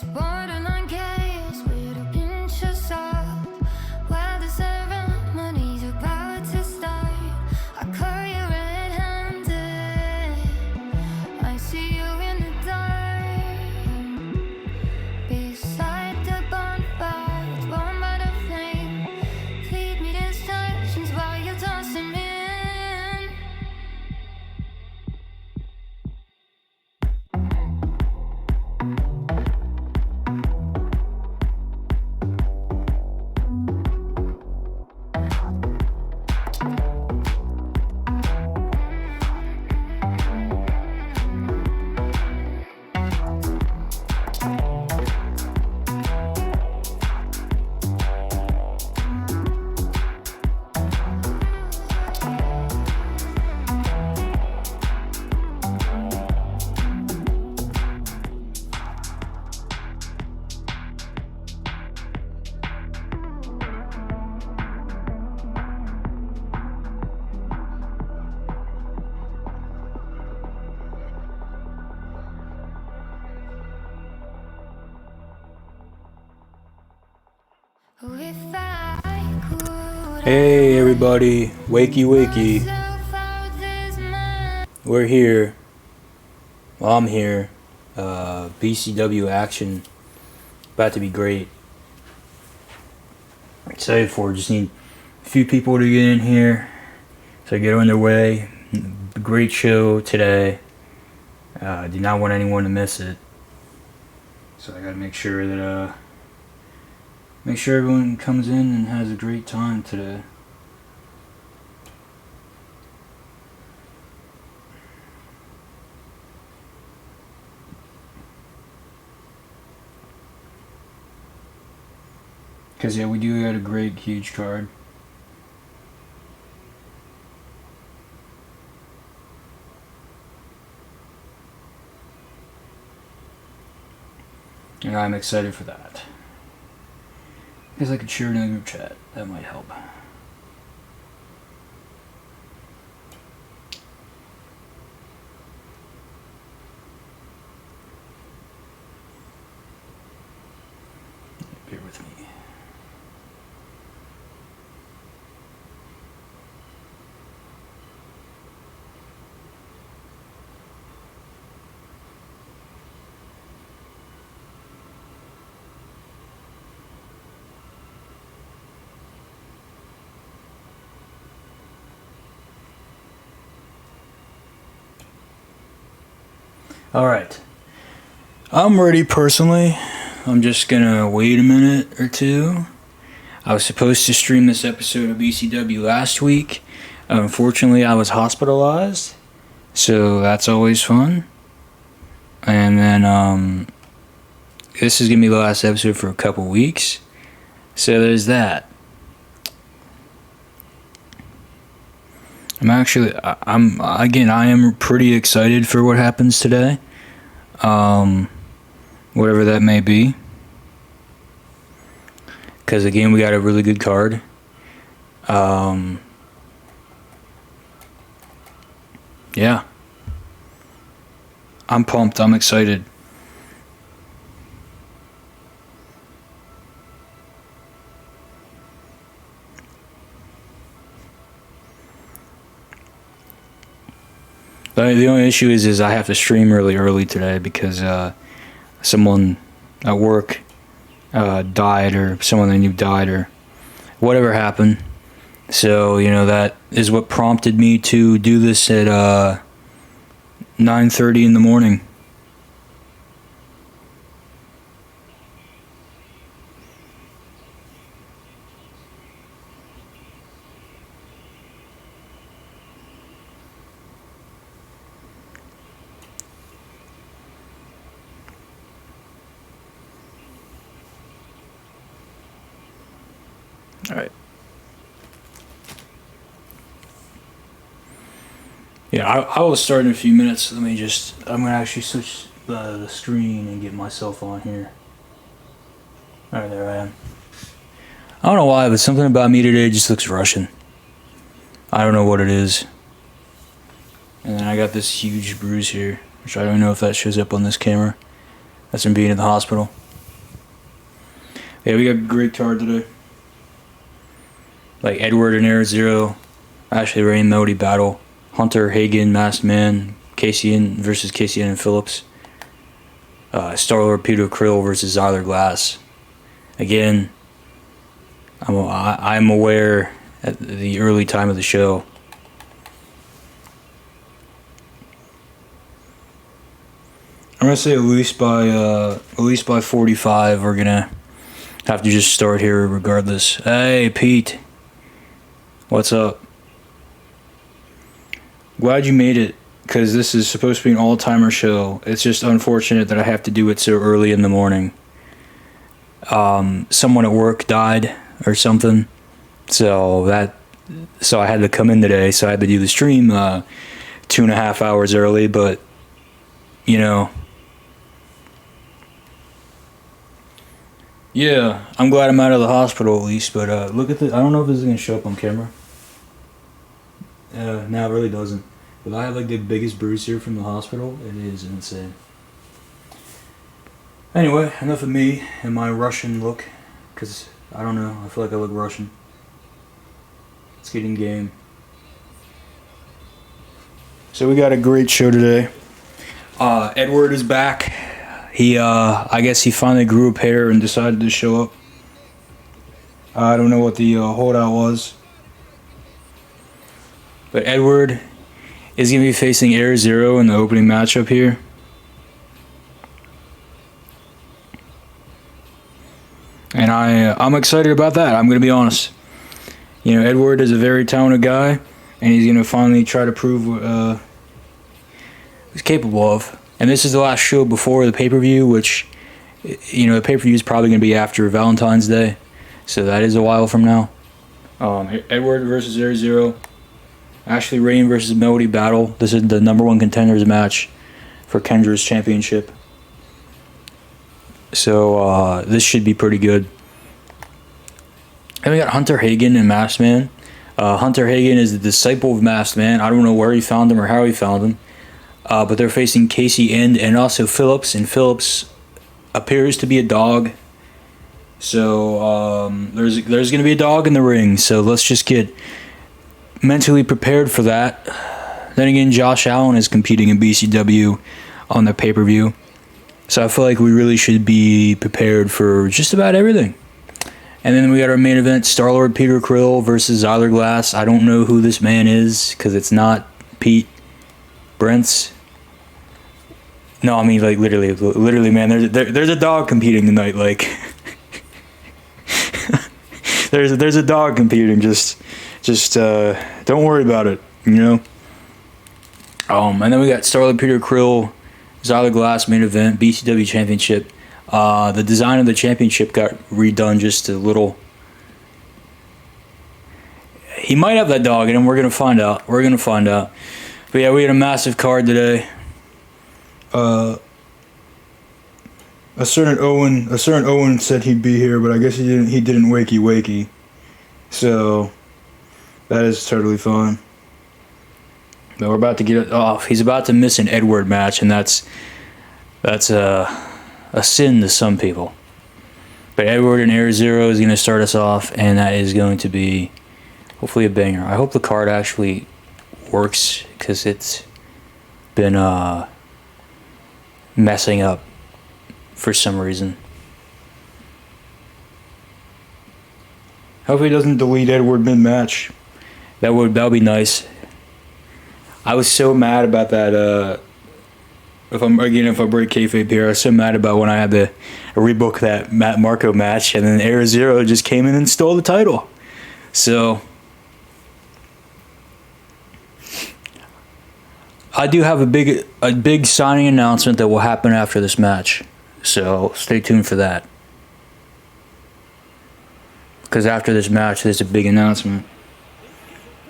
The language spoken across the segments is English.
borderline chaos with a pinch of salt. While the ceremony's about to start, I caught you red-handed. I see you in the dark, beside the bonfire, warmed by the flame. Feed me distractions while you're tossing me in. If I could Hey everybody, wakey wakey. myself out this man. We're here. Well, I'm here. BCW action. About to be great. Excited for it. Just need a few people to get in here so I get underway. Great show today. Do not want anyone to miss it. So I gotta make sure that make sure everyone comes in and has a great time today. Because, yeah, we do have a great, huge card. And I'm excited for that. Because I could share it in the group chat. That might help. Bear with me. Alright. I'm ready personally. I'm just gonna wait a minute or two. I was supposed to stream this episode of BCW last week. Unfortunately, I was hospitalized. So that's always fun. And then, this is gonna be the last episode for a couple weeks. So there's that. I am pretty excited for what happens today. Whatever that may be. Because again, we got a really good card. Yeah. I'm pumped. I'm excited. The only issue is I have to stream really early today because someone at work died, or someone I knew died, or whatever happened. So, that is what prompted me to do this at 9:30 in the morning. All right. Yeah, I will start in a few minutes. I'm going to actually switch the screen and get myself on here. Alright, there I am. I don't know why, but something about me today just looks Russian. I don't know what it is. And then I got this huge bruise here, which I don't know if that shows up on this camera. That's from being in the hospital. Yeah, we got a great card today. Like Edward and Air Zero, Ashley Rain, Melody Battle, Hunter Hagen, Masked Man, KCN versus KCN and Phillips. Star-Lord Peter Krill versus Zyler Glass. Again, I'm aware at the early time of the show. I'm gonna say at least by 45 we're gonna have to just start here regardless. Hey Pete, what's up? Glad you made it, because this is supposed to be an all-timer show. It's just unfortunate that I have to do it so early in the morning. Someone at work died or something, so I had to come in today, so I had to do the stream 2.5 hours early, but you know, yeah, I'm glad I'm out of the hospital at least. But look at the, I don't know if this is gonna show up on camera. No, it really doesn't. But I have like the biggest bruise here from the hospital. It is insane. Anyway, enough of me and my Russian look, because I don't know, I feel like I look Russian. Let's get in game. So we got a great show today. Edward is back. He, I guess he finally grew a pair and decided to show up. I don't know what the holdout was. But Edward is going to be facing Air Zero in the opening matchup here. And I'm excited about that, I'm going to be honest. You know, Edward is a very talented guy, and he's going to finally try to prove what he's capable of. And this is the last show before the pay-per-view, which, you know, the pay-per-view is probably going to be after Valentine's Day. So that is a while from now. Edward versus Air Zero. Ashley Rain versus Melody Battle. This is the #1 contenders match for Kendra's championship. So this should be pretty good. And we got Hunter Hagen and Masked Man. Hunter Hagen is the disciple of Masked Man. I don't know where he found him or how he found him. But they're facing Casey End and also Phillips. And Phillips appears to be a dog. So there's going to be a dog in the ring. So let's just get mentally prepared for that. Then again, Josh Allen is competing in BCW on the pay-per-view. So I feel like we really should be prepared for just about everything. And then we got our main event, Star-Lord Peter Krill versus Zyler Glass. I don't know who this man is, because it's not Pete Brents. No, I mean, like, literally, man, there's a dog competing tonight, like, there's a dog competing, just don't worry about it, you know. And then we got Star-Lord Peter Krill, Zyler Glass main event, BCW championship. The design of the championship got redone just a little. He might have that dog in him. We're gonna find out. But yeah, we had a massive card today. A certain Owen said he'd be here, but I guess he didn't wakey. So that is totally fine. But we're about to get it off. He's about to miss an Edward match, and that's a sin to some people. But Edward and Air Zero is going to start us off, and that is going to be hopefully a banger. I hope the card actually works, because it's been messing up for some reason. Hope he doesn't delete Edward mid-match. That would be nice. I was so mad about that. If I break kayfabe here, I was so mad about when I had to rebook that Matt Marco match, and then Air Zero just came in and stole the title. So I do have a big signing announcement that will happen after this match. So stay tuned for that. Because after this match, there's a big announcement.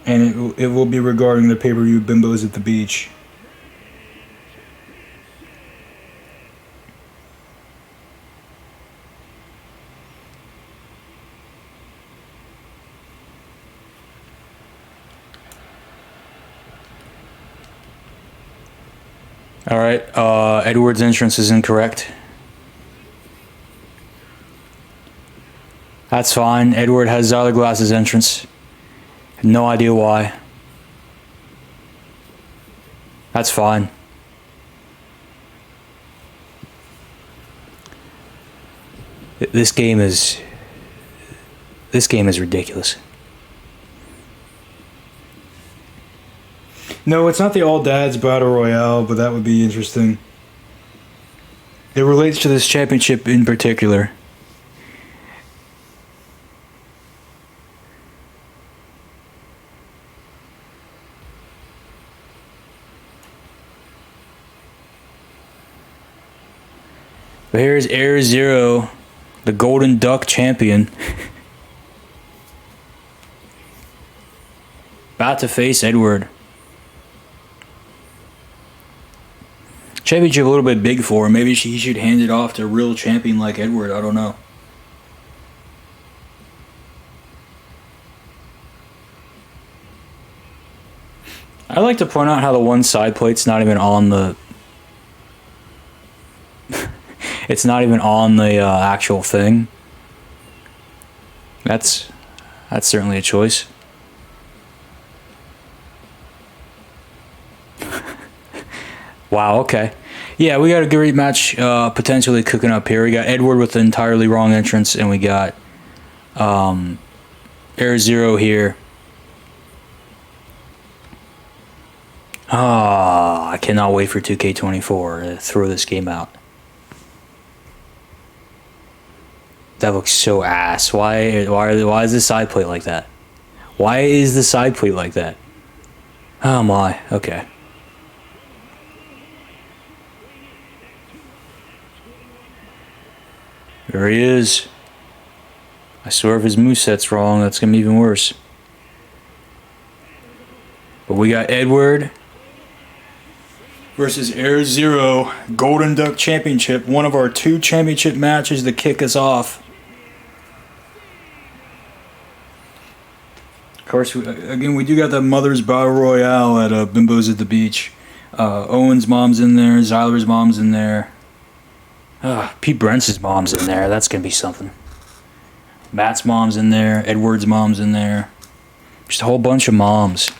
And it will be regarding the pay-per-view Bimbos at the Beach. Alright, Edward's entrance is incorrect. That's fine. Edward has Zyler Glass's entrance. No idea why. That's fine. This game is ridiculous. No, it's not the All Dads Battle Royale, but that would be interesting. It relates to this championship in particular. But here's Air Zero, the Golden Duck champion. About to face Edward. Championship a little bit big for him. Maybe he should hand it off to a real champion like Edward. I don't know. I like to point out how the one side plate's not even on the... it's not even on the actual thing. That's certainly a choice. Wow, okay. Yeah, we got a great match potentially cooking up here. We got Edward with the entirely wrong entrance, and we got Air Zero here. I cannot wait for 2K24 to throw this game out. That looks so ass. Why is the side plate like that? Why is the side plate like that? Oh my, okay. There he is. I swear if his moveset's wrong, that's going to be even worse. But we got Edward versus Air Zero, Golden Duck Championship. One of our 2 championship matches to kick us off. Of course, we do got the Mother's Battle Royale at Bimbo's at the Beach. Owen's mom's in there. Zyler's mom's in there. Pete Brent's mom's in there. That's going to be something. Matt's mom's in there. Edward's mom's in there. Just a whole bunch of moms.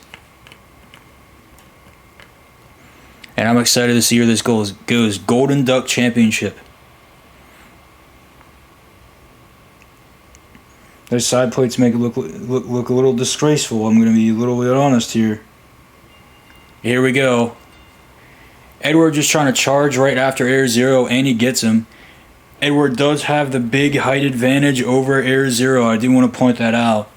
And I'm excited to see where this goes. Golden Duck Championship. Those side plates make it look a little disgraceful. I'm going to be a little bit honest here. Here we go. Edward just trying to charge right after Air Zero, and he gets him. Edward does have the big height advantage over Air Zero. I do want to point that out.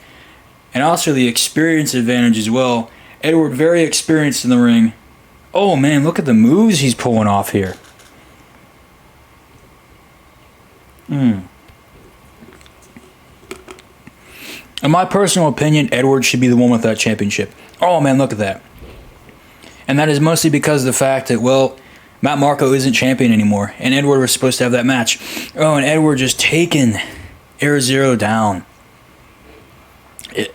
And also the experience advantage as well. Edward very experienced in the ring. Oh man, look at the moves he's pulling off here. In my personal opinion, Edward should be the one with that championship. Oh man, look at that. And that is mostly because of the fact that, well, Matt Marco isn't champion anymore. And Edward was supposed to have that match. Oh, and Edward just taking Air Zero down.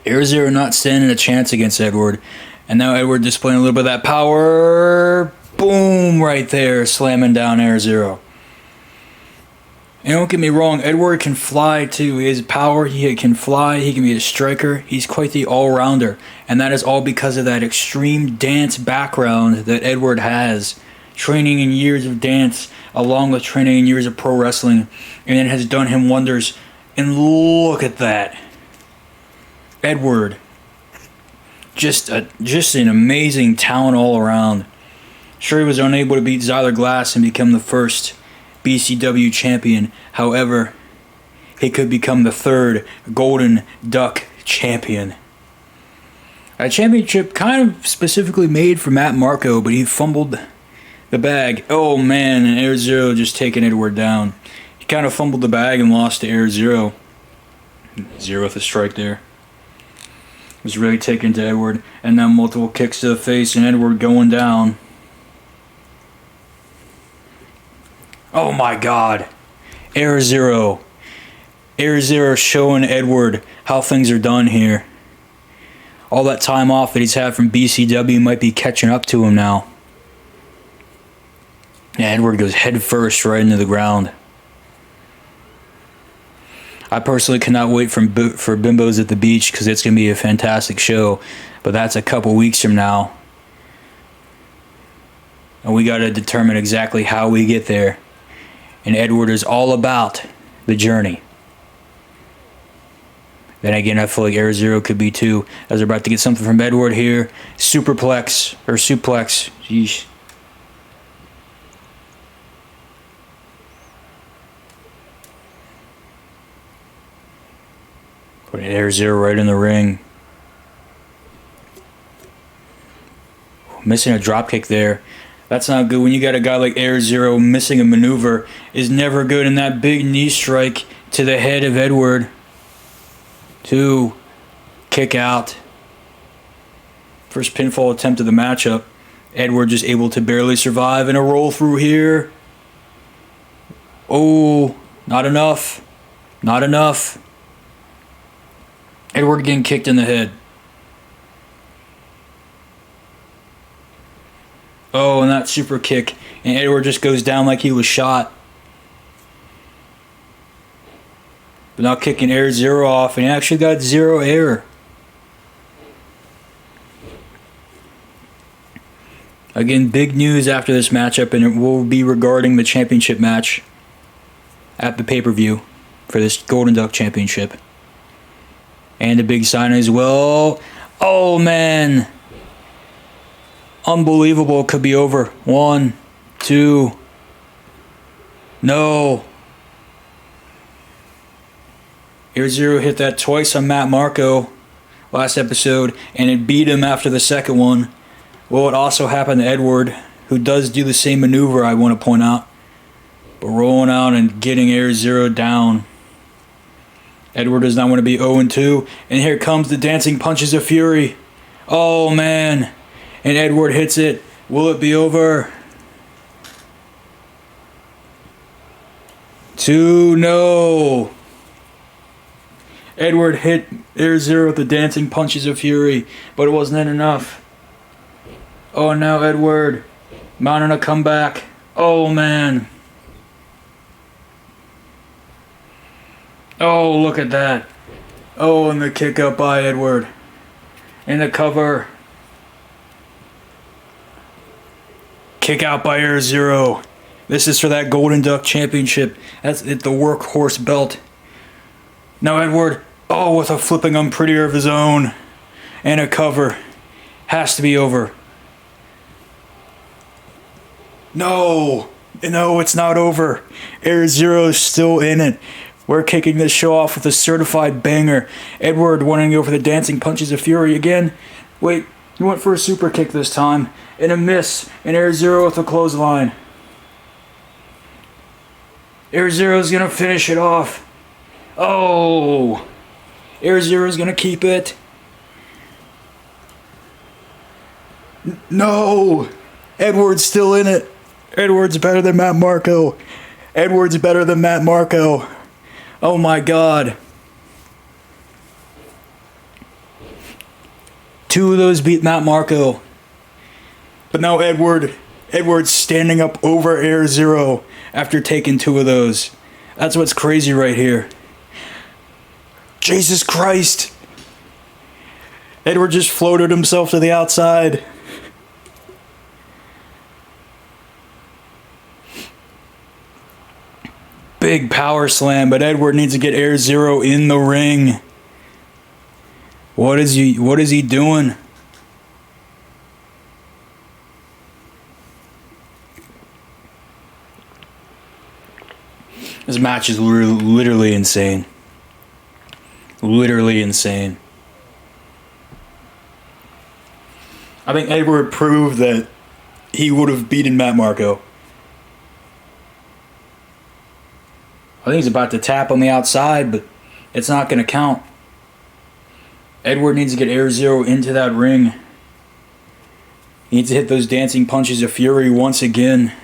Air Zero not standing a chance against Edward. And now Edward displaying a little bit of that power. Boom, right there, slamming down Air Zero. And don't get me wrong, Edward can fly too. He has power, he can fly, he can be a striker. He's quite the all-rounder. And that is all because of that extreme dance background that Edward has. Training in years of dance, along with training in years of pro wrestling. And it has done him wonders. And look at that. Edward. Just an amazing talent all around. Sure, he was unable to beat Zyler Glass and become the first BCW champion. However, he could become the 3rd Golden Duck champion. A championship kind of specifically made for Matt Marco, but he fumbled the bag. Oh man, and Air Zero just taking Edward down. He kind of fumbled the bag and lost to Air Zero. Zero with a strike there. Was really taken to Edward, and now multiple kicks to the face, and Edward going down. Oh my god. Air Zero. Air Zero showing Edward how things are done here. All that time off that he's had from BCW might be catching up to him now. Yeah, Edward goes head first right into the ground. I personally cannot wait for Bimbos at the Beach because it's going to be a fantastic show. But that's a couple weeks from now. And we got to determine exactly how we get there. And Edward is all about the journey. Then again, I feel like Air Zero could be too. As we're about to get something from Edward here. Suplex. Jeez. Putting Air Zero right in the ring. Missing a dropkick there. That's not good. When you got a guy like Air Zero missing a maneuver is never good. And that big knee strike to the head of Edward. 2. Kick out. First pinfall attempt of the matchup. Edward just able to barely survive. And a roll through here. Oh, not enough. Not enough. Edward getting kicked in the head. Oh, and that super kick. And Edward just goes down like he was shot. But now kicking Air Zero off. And he actually got zero air. Again, big news after this matchup. And it will be regarding the championship match at the pay-per-view for this Golden Duck Championship. And a big sign as well. Oh, man. Unbelievable. Could be over. 1, 2. No. Air Zero hit that twice on Matt Marco last episode, and it beat him after the second one. Well, it also happened to Edward, who does do the same maneuver, I want to point out. But rolling out and getting Air Zero down. Edward does not want to be 0-2. And here comes the dancing punches of fury. Oh, man. And Edward hits it. Will it be over? 2, no. Edward hit Air Zero with the dancing punches of fury. But it wasn't enough. Oh, now Edward mounting a comeback. Oh, man. Oh, look at that. Oh, and the kick up by Edward. And the cover. Kick out by Air Zero. This is for that Golden Duck Championship. That's it, the workhorse belt. Now Edward, oh, with a flipping unprettier of his own. And a cover. Has to be over. No. No, it's not over. Air Zero's still in it. We're kicking this show off with a certified banger. Edward wanting to go for the dancing punches of fury again. Wait, he went for a super kick this time. And a miss. And Air Zero with a clothesline. Air Zero's going to finish it off. Oh. Air Zero's going to keep it. No. Edward's still in it. Edward's better than Matt Marco. Edward's better than Matt Marco. Oh my God. 2 of those beat Matt Marco. But now Edward's standing up over Air Zero after taking 2 of those. That's what's crazy right here. Jesus Christ. Edward just floated himself to the outside. Big power slam, but Edward needs to get Air Zero in the ring. What is he doing? This match is literally insane. Literally insane. I think Edward proved that he would have beaten Matt Marco. I think he's about to tap on the outside, but it's not going to count. Edward needs to get Air Zero into that ring. He needs to hit those dancing punches of fury once again.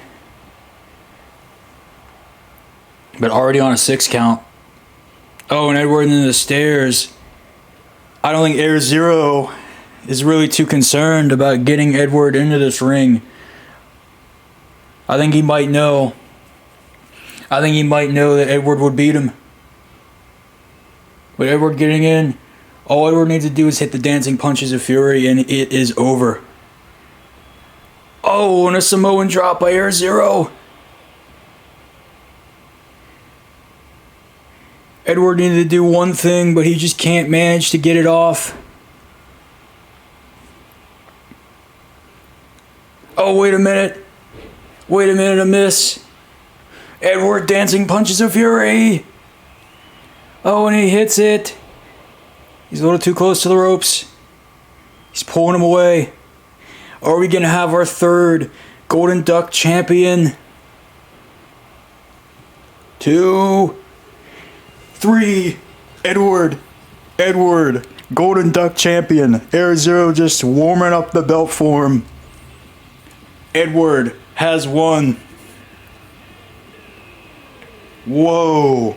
But already on a 6 count. Oh, and Edward into the stairs. I don't think Air Zero is really too concerned about getting Edward into this ring. I think he might know. I think he might know that Edward would beat him. With Edward getting in, all Edward needs to do is hit the dancing punches of Fury, and it is over. Oh, and a Samoan drop by Air Zero. Edward needed to do one thing, but he just can't manage to get it off. Oh, wait a minute. Wait a minute, a miss. Edward dancing punches of Fury. Oh, and he hits it. He's a little too close to the ropes. He's pulling him away. Are we going to have our third Golden Duck champion? 2, 3. Edward, Golden Duck champion. Air Zero just warming up the belt for him. Edward has won. Whoa.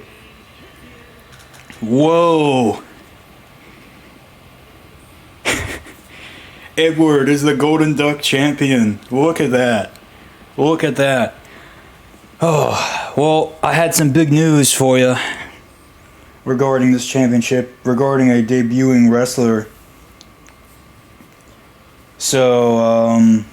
Edward is the Golden Duck champion. Look at that. Oh, well, I had some big news for you regarding this championship, regarding a debuting wrestler. So,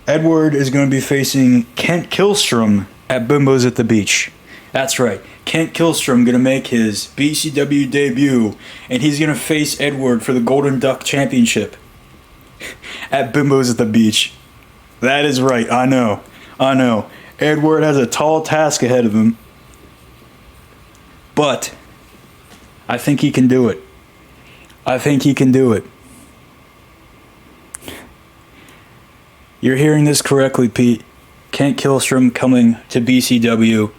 Edward is going to be facing Kent Killstrom at Bimbos at the Beach. That's right. Kent Killstrom going to make his BCW debut, and he's going to face Edward for the Golden Duck Championship at Bimbos at the Beach. That is right. I know. Edward has a tall task ahead of him, but I think he can do it. You're hearing this correctly, Pete. Kent Killstrom coming to BCW.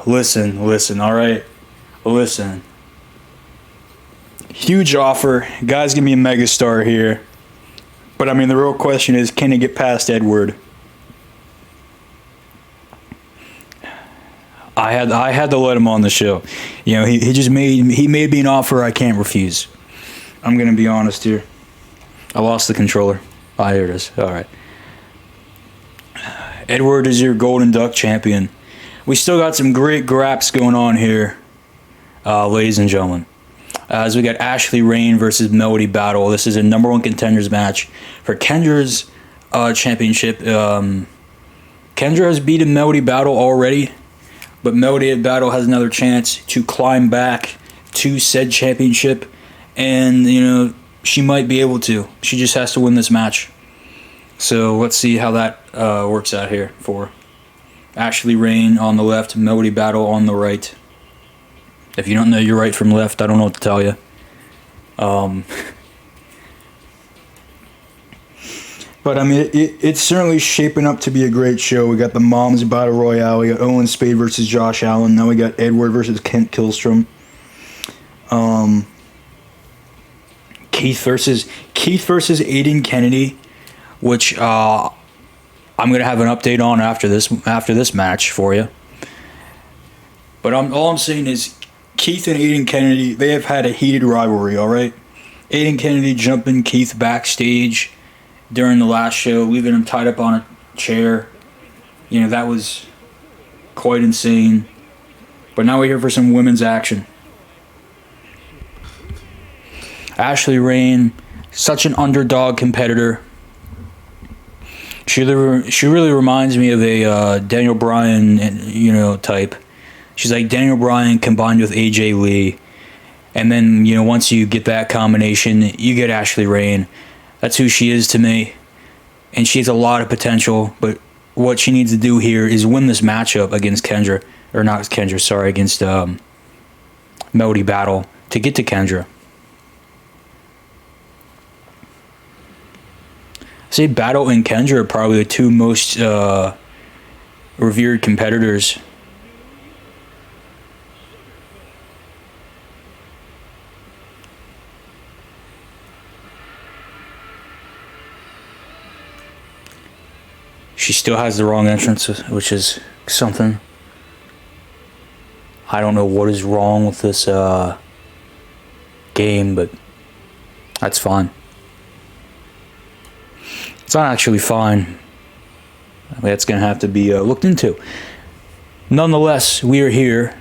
Listen, alright? Listen. Huge offer. Guy's gonna be a megastar here. But I mean, the real question is, can he get past Edward? I had to let him on the show. You know, he made me an offer I can't refuse. I'm gonna be honest here. I lost the controller. Ah, here it is. Alright. Edward is your Golden Duck champion. We still got some great graps going on here, ladies and gentlemen. As we got Ashley Rain versus Melody Battle. This is a number 1 contenders match for Kendra's championship. Kendra has beaten Melody Battle already, but Melody Battle has another chance to climb back to said championship, and you know, she might be able to. She just has to win this match. So let's see how that works out here for Ashley Rain on the left, Melody Battle on the right. If you don't know your right from left, I don't know what to tell you. But I mean, it's certainly shaping up to be a great show. We got the Moms Battle Royale. We got Owen Spade versus Josh Allen. Now we got Edward versus Kent Killstrom. Keith versus Aiden Kennedy, which I'm gonna have an update on after this match for you. But all I'm saying is, Keith and Aiden Kennedy, they have had a heated rivalry. All right, Aiden Kennedy jumping Keith backstage during the last show, leaving him tied up on a chair. You know, that was quite insane. But now we're here for some women's action. Ashley Rain, such an underdog competitor. She really reminds me of a Daniel Bryan, you know, type. She's like Daniel Bryan combined with AJ Lee. And then, you know, once you get that combination, you get Ashley Rain. That's who she is to me. And she has a lot of potential, but what she needs to do here is win this matchup against Kendra. Or not Kendra, sorry, against Melody Battle to get to Kendra. I say Battle and Kendra are probably the two most revered competitors. She still has the wrong entrance, which is something. I don't know what is wrong with this game, but that's fine. It's not actually fine. I mean, that's going to have to be looked into. Nonetheless, we are here,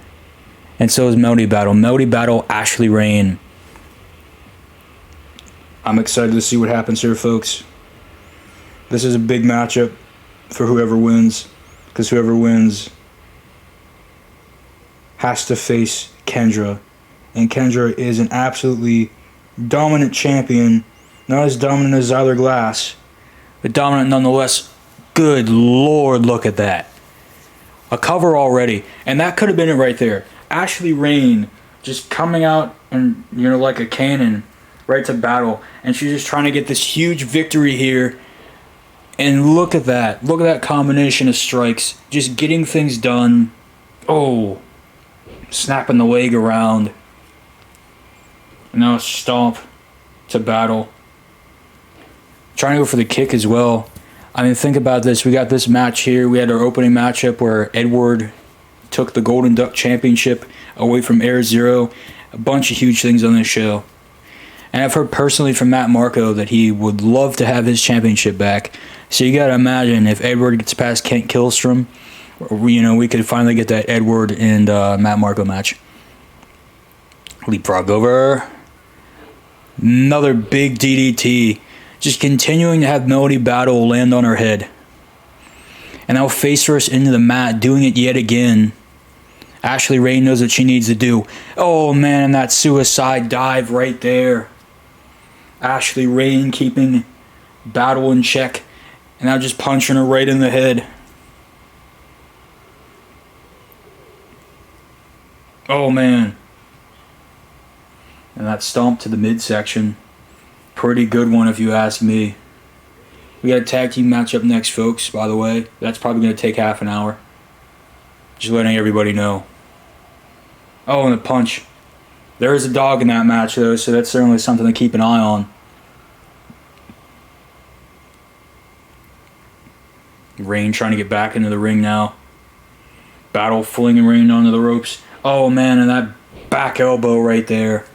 and so is Melody Battle. Melody Battle, Ashley Rain. I'm excited to see what happens here, folks. This is a big matchup for whoever wins, because whoever wins has to face Kendra. And Kendra is an absolutely dominant champion. Not as dominant as Zyler Glass, but dominant nonetheless. Good Lord, look at that. A cover already. And that could have been it right there. Ashley Rain just coming out and, like a cannon right to Battle. And she's just trying to get this huge victory here. And look at that. Look at that combination of strikes. Just getting things done. Oh. Snapping the leg around. And now stomp to Battle. Trying to go for the kick as well. I mean, think about this. We got this match here. We had our opening matchup where Edward took the Golden Duck Championship away from Air Zero. A bunch of huge things on this show. And I've heard personally from Matt Marco that he would love to have his championship back. So you got to imagine if Edward gets past Kent Killstrom, we could finally get that Edward and Matt Marco match. Leapfrog over. Another big DDT. Just continuing to have Melody Battle land on her head. And now face first into the mat, doing it yet again. Ashley Rain knows what she needs to do. Oh man, and that suicide dive right there. Ashley Rain keeping Battle in check. And now just punching her right in the head. Oh man. And that stomp to the midsection. Pretty good one if you ask me. We got a tag team matchup next, folks, by the way. That's probably going to take half an hour. Just letting everybody know. Oh, and the punch. There is a dog in that match, though, so that's certainly something to keep an eye on. Rain trying to get back into the ring now. Battle flinging Rain onto the ropes. Oh, man, and that back elbow right there.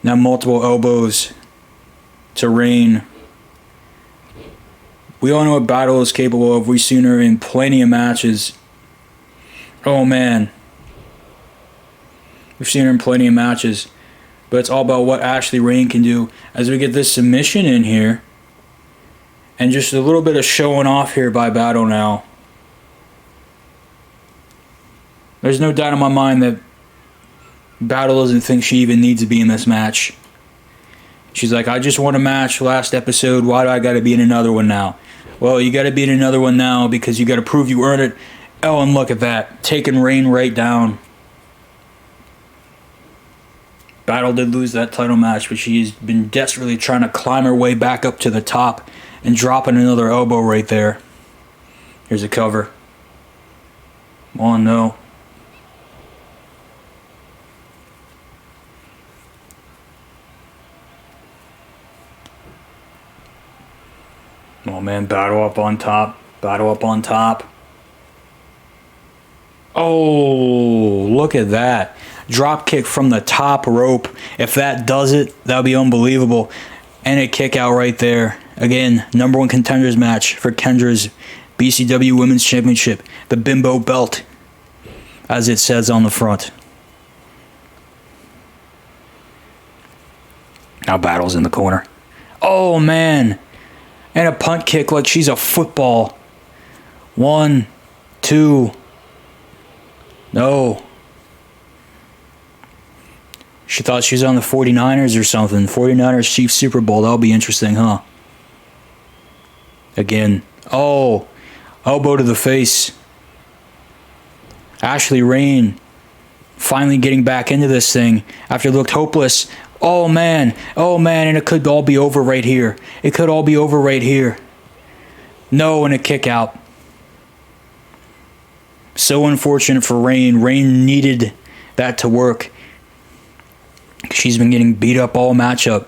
Now multiple elbows to Rain. We all know what Battle is capable of. We've seen her in plenty of matches. Oh, man. We've seen her in plenty of matches. But it's all about what Ashley Rain can do as we get this submission in here. And just a little bit of showing off here by Battle now. There's no doubt in my mind that Battle doesn't think she even needs to be in this match. She's like, I just won a match last episode. Why do I got to be in another one now? Well, you got to be in another one now because you got to prove you earned it. Oh, and look at that. Taking Rain right down. Battle did lose that title match, but she's been desperately trying to climb her way back up to the top and dropping another elbow right there. Here's a cover. Oh, no. Oh man, Battle up on top. Battle up on top. Oh, look at that. Drop kick from the top rope. If that does it, that would be unbelievable. And a kick out right there. Again, number one contenders match for Kendra's BCW Women's Championship. The Bimbo Belt, as it says on the front. Now Battle's in the corner. Oh man. And a punt kick like she's a football. 1, 2. No. She thought she was on the 49ers or something. 49ers Chiefs Super Bowl. That'll be interesting, huh? Again. Oh. Elbow to the face. Ashley Rain finally getting back into this thing after it looked hopeless. Oh man, and it could all be over right here. It could all be over right here. No, and a kick out. So unfortunate for Rain. Rain needed that to work. She's been getting beat up all matchup.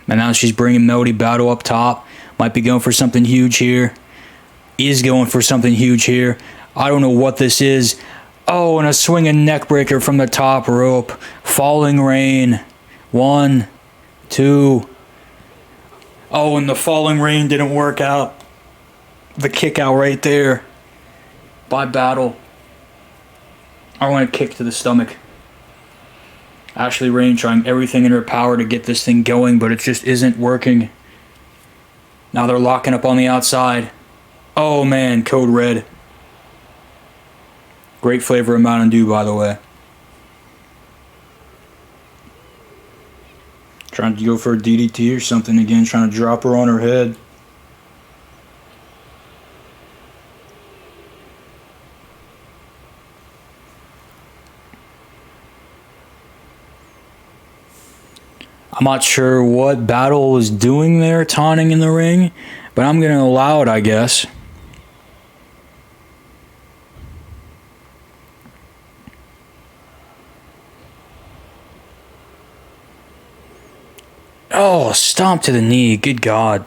And now she's bringing Melody Battle up top. Might be going for something huge here. Is going for something huge here. I don't know what this is. Oh, and a swinging neck breaker from the top rope. Falling Rain. 1, 2. Oh, and the falling Rain didn't work out. the kick out right there by Battle. I want a kick to the stomach. Ashley Rain trying everything in her power to get this thing going, but it just isn't working. Now they're locking up on the outside. Oh man, Code Red. Great flavor of Mountain Dew, by the way. Trying to go for a DDT or something again, trying to drop her on her head. I'm not sure what Battle was doing there, taunting in the ring, but I'm going to allow it, I guess. Oh, stomp to the knee. Good God.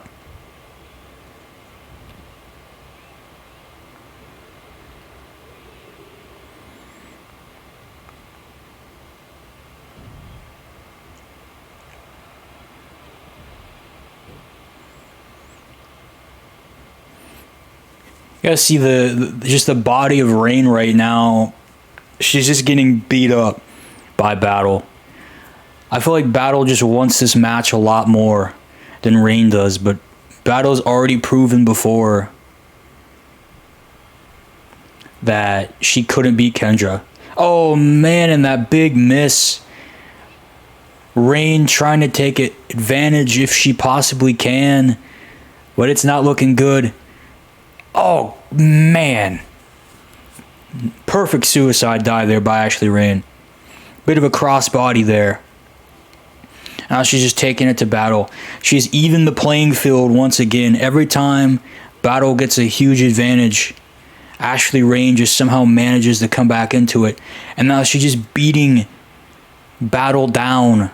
You gotta see just the body of Rain right now. She's just getting beat up by Battle. I feel like Battle just wants this match a lot more than Rain does, but Battle's already proven before that she couldn't beat Kendra. Oh man, and that big miss. Rain trying to take advantage if she possibly can, but it's not looking good. Oh man. Perfect suicide dive there by Ashley Rain. Bit of a crossbody there. Now she's just taking it to Battle. She's evened the playing field once again. Every time Battle gets a huge advantage, Ashley Rain just somehow manages to come back into it. And now she's just beating Battle down.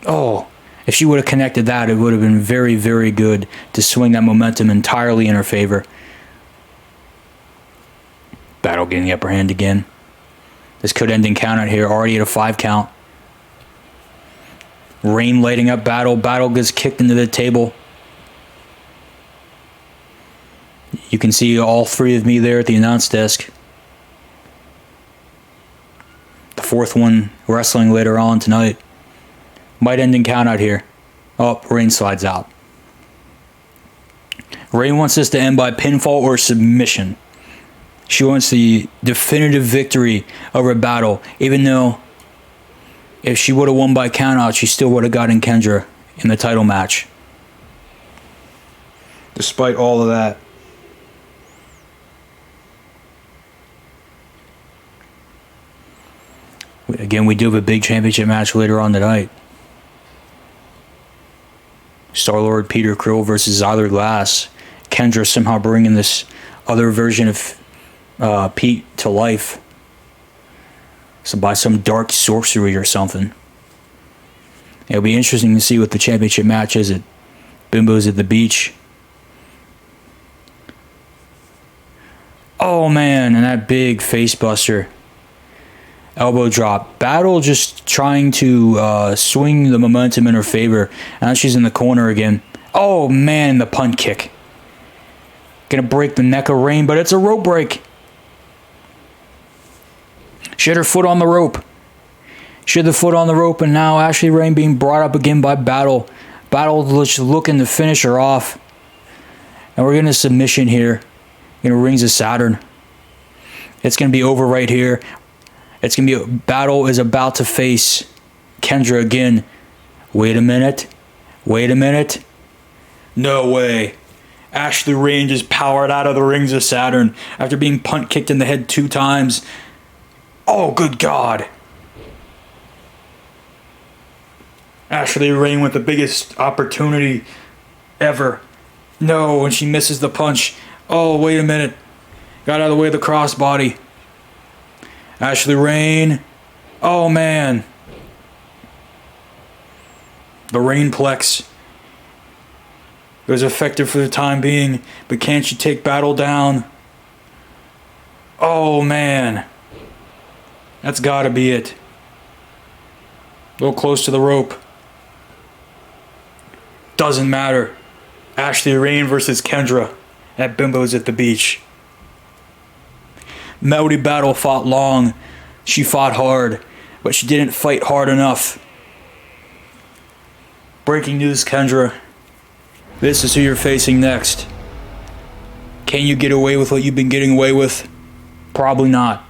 Oh, if she would have connected that, it would have been very, very good to swing that momentum entirely in her favor. Battle getting the upper hand again. This could end in count out here, already at a 5 count. Rain lighting up Battle. Battle gets kicked into the table. You can see all three of me there at the announce desk. The fourth one wrestling later on tonight. Might end in count out here. Oh, Rain slides out. Rain wants this to end by pinfall or submission. She wants the definitive victory over Battle, even though if she would have won by countout, she still would have gotten Kendra in the title match. Despite all of that. Again, we do have a big championship match later on tonight. Star-Lord Peter Krill versus Zyler Glass. Kendra somehow bringing this other version of Pete to life. So by some dark sorcery or something. It'll be interesting to see what the championship match is at Bimbo's at the Beach. Oh man, and that big face buster. Elbow drop. Battle just trying to swing the momentum in her favor. Now she's in the corner again. Oh man, the punt kick. Gonna break the neck of Rain, but it's a rope break. She had her foot on the rope. She had the foot on the rope, and now Ashley Rain being brought up again by Battle. Battle just looking to finish her off. And we're getting a submission here. Rings of Saturn. It's gonna be over right here. It's going to be Battle is about to face Kendra again. Wait a minute. Wait a minute. No way. Ashley Rain just powered out of the Rings of Saturn after being punt kicked in the head 2 times. Oh, good God. Ashley Rain with the biggest opportunity ever. No, and she misses the punch. Oh, wait a minute. Got out of the way of the crossbody. Ashley Rain. Oh, man. The Rainplex. It was effective for the time being, but can't she take Battle down? Oh, man. That's got to be it. A little close to the rope. Doesn't matter. Ashley Rain versus Kendra at Bimbo's at the Beach. Melody Battle fought long. She fought hard, but she didn't fight hard enough. Breaking news, Kendra. This is who you're facing next. Can you get away with what you've been getting away with? Probably not.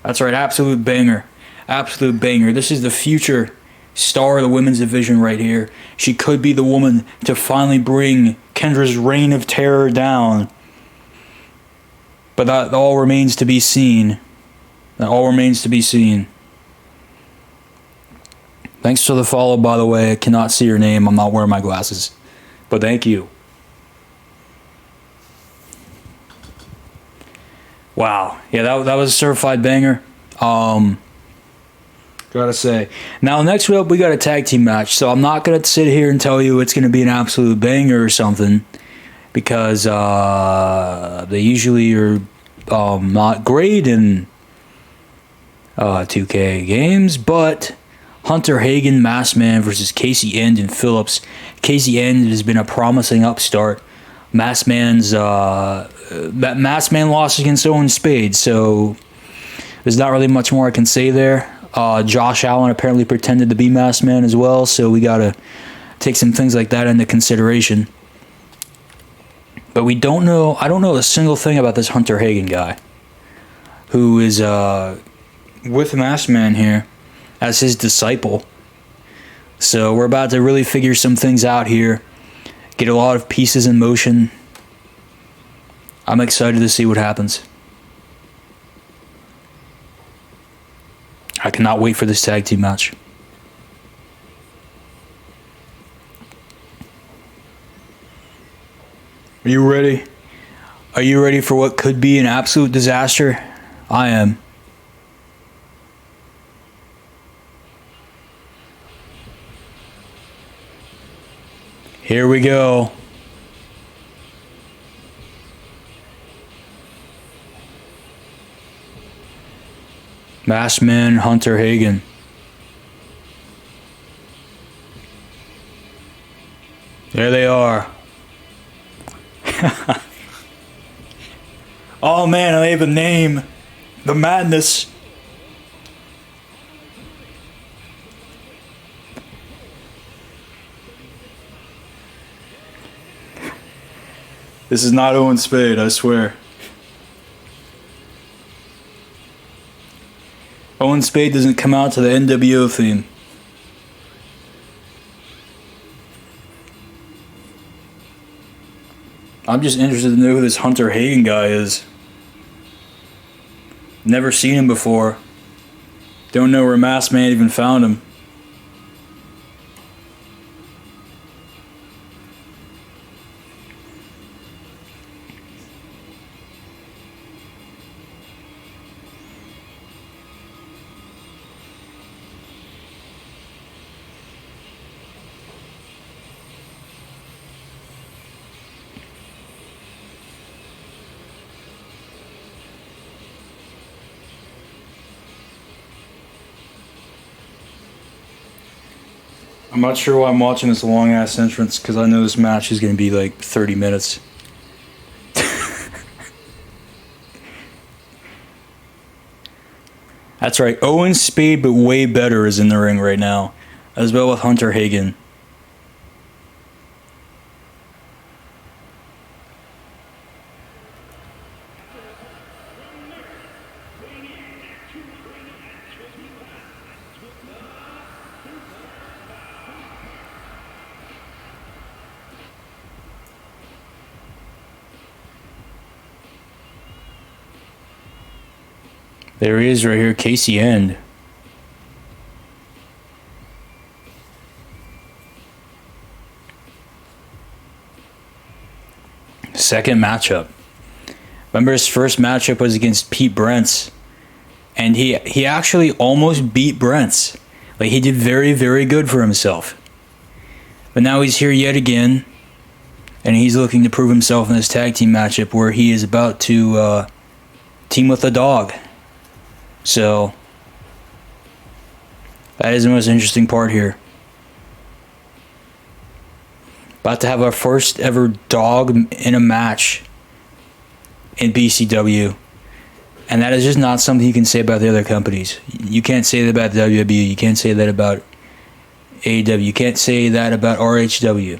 That's right, absolute banger. Absolute banger. This is the future star of the women's division right here. She could be the woman to finally bring Kendra's reign of terror down. But that all remains to be seen. That all remains to be seen. Thanks for the follow, by the way. I cannot see your name. I'm not wearing my glasses. But thank you. Wow. Yeah, that was a certified banger. Gotta say. Now, next up, we got a tag team match. So I'm not going to sit here and tell you it's going to be an absolute banger or something. Because they usually are not great in 2K games. But Hunter Hagen, Masked Man versus Casey End and Phillips. Casey End has been a promising upstart. Masked Man's Masked Man lost against Owen Spade, so there's not really much more I can say there. Josh Allen apparently pretended to be Masked Man as well, so we gotta take some things like that into consideration. But we don't know. I don't know a single thing about this Hunter Hagen guy, who is with Masked Man here as his disciple. So we're about to really figure some things out here. Get a lot of pieces in motion. I'm excited to see what happens. I cannot wait for this tag team match. Are you ready? Are you ready for what could be an absolute disaster? I am. Here we go. Masked Man, Hunter Hagen. There they are. Oh man, I have a name. The Madness. This is not Owen Spade, I swear. Owen Spade doesn't come out to the NWO theme. I'm just interested to know who this Hunter Hagen guy is. Never seen him before. Don't know where Masked Man even found him. I'm not sure why I'm watching this long ass entrance, because I know this match is going to be like 30 minutes. That's right, Owen Spade, but way better, is in the ring right now, as well with Hunter Hagen. There he is right here, Casey End. Second matchup. Remember his first matchup was against Pete Brents. And he actually almost beat Brents. Like, he did very, very good for himself. But now he's here yet again. And he's looking to prove himself in this tag team matchup where he is about to team with a dog. So, that is the most interesting part here. About to have our first ever dog in a match in BCW. And that is just not something you can say about the other companies. You can't say that about WWE. You can't say that about AEW. You can't say that about RHW.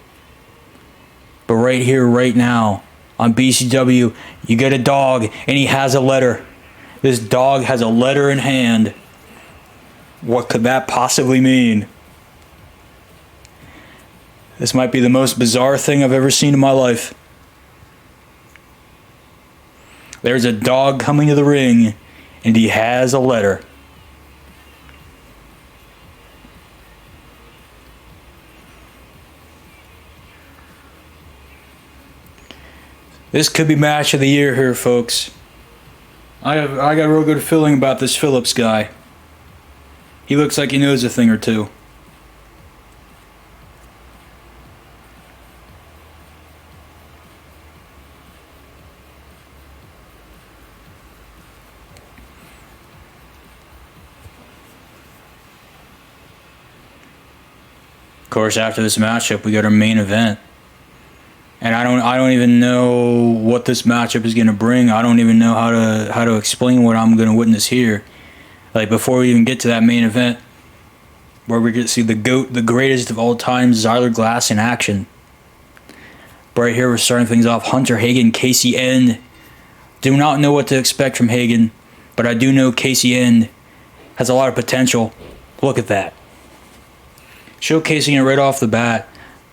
But right here, right now, on BCW, you get a dog, and he has a letter. This dog has a letter in hand. What could that possibly mean? This might be the most bizarre thing I've ever seen in my life. There's a dog coming to the ring, and he has a letter. This could be match of the year here, folks. I got a real good feeling about this Phillips guy. He looks like he knows a thing or two. Of course, after this matchup, we got our main event. And I don't even know what this matchup is going to bring. I don't even know how to explain what I'm going to witness here. Like, before we even get to that main event, where we get to see the GOAT, the greatest of all time, Zyler Glass in action. But right here, we're starting things off. Hunter Hagen, Casey End. Do not know what to expect from Hagen, but I do know Casey End has a lot of potential. Look at that. Showcasing it right off the bat.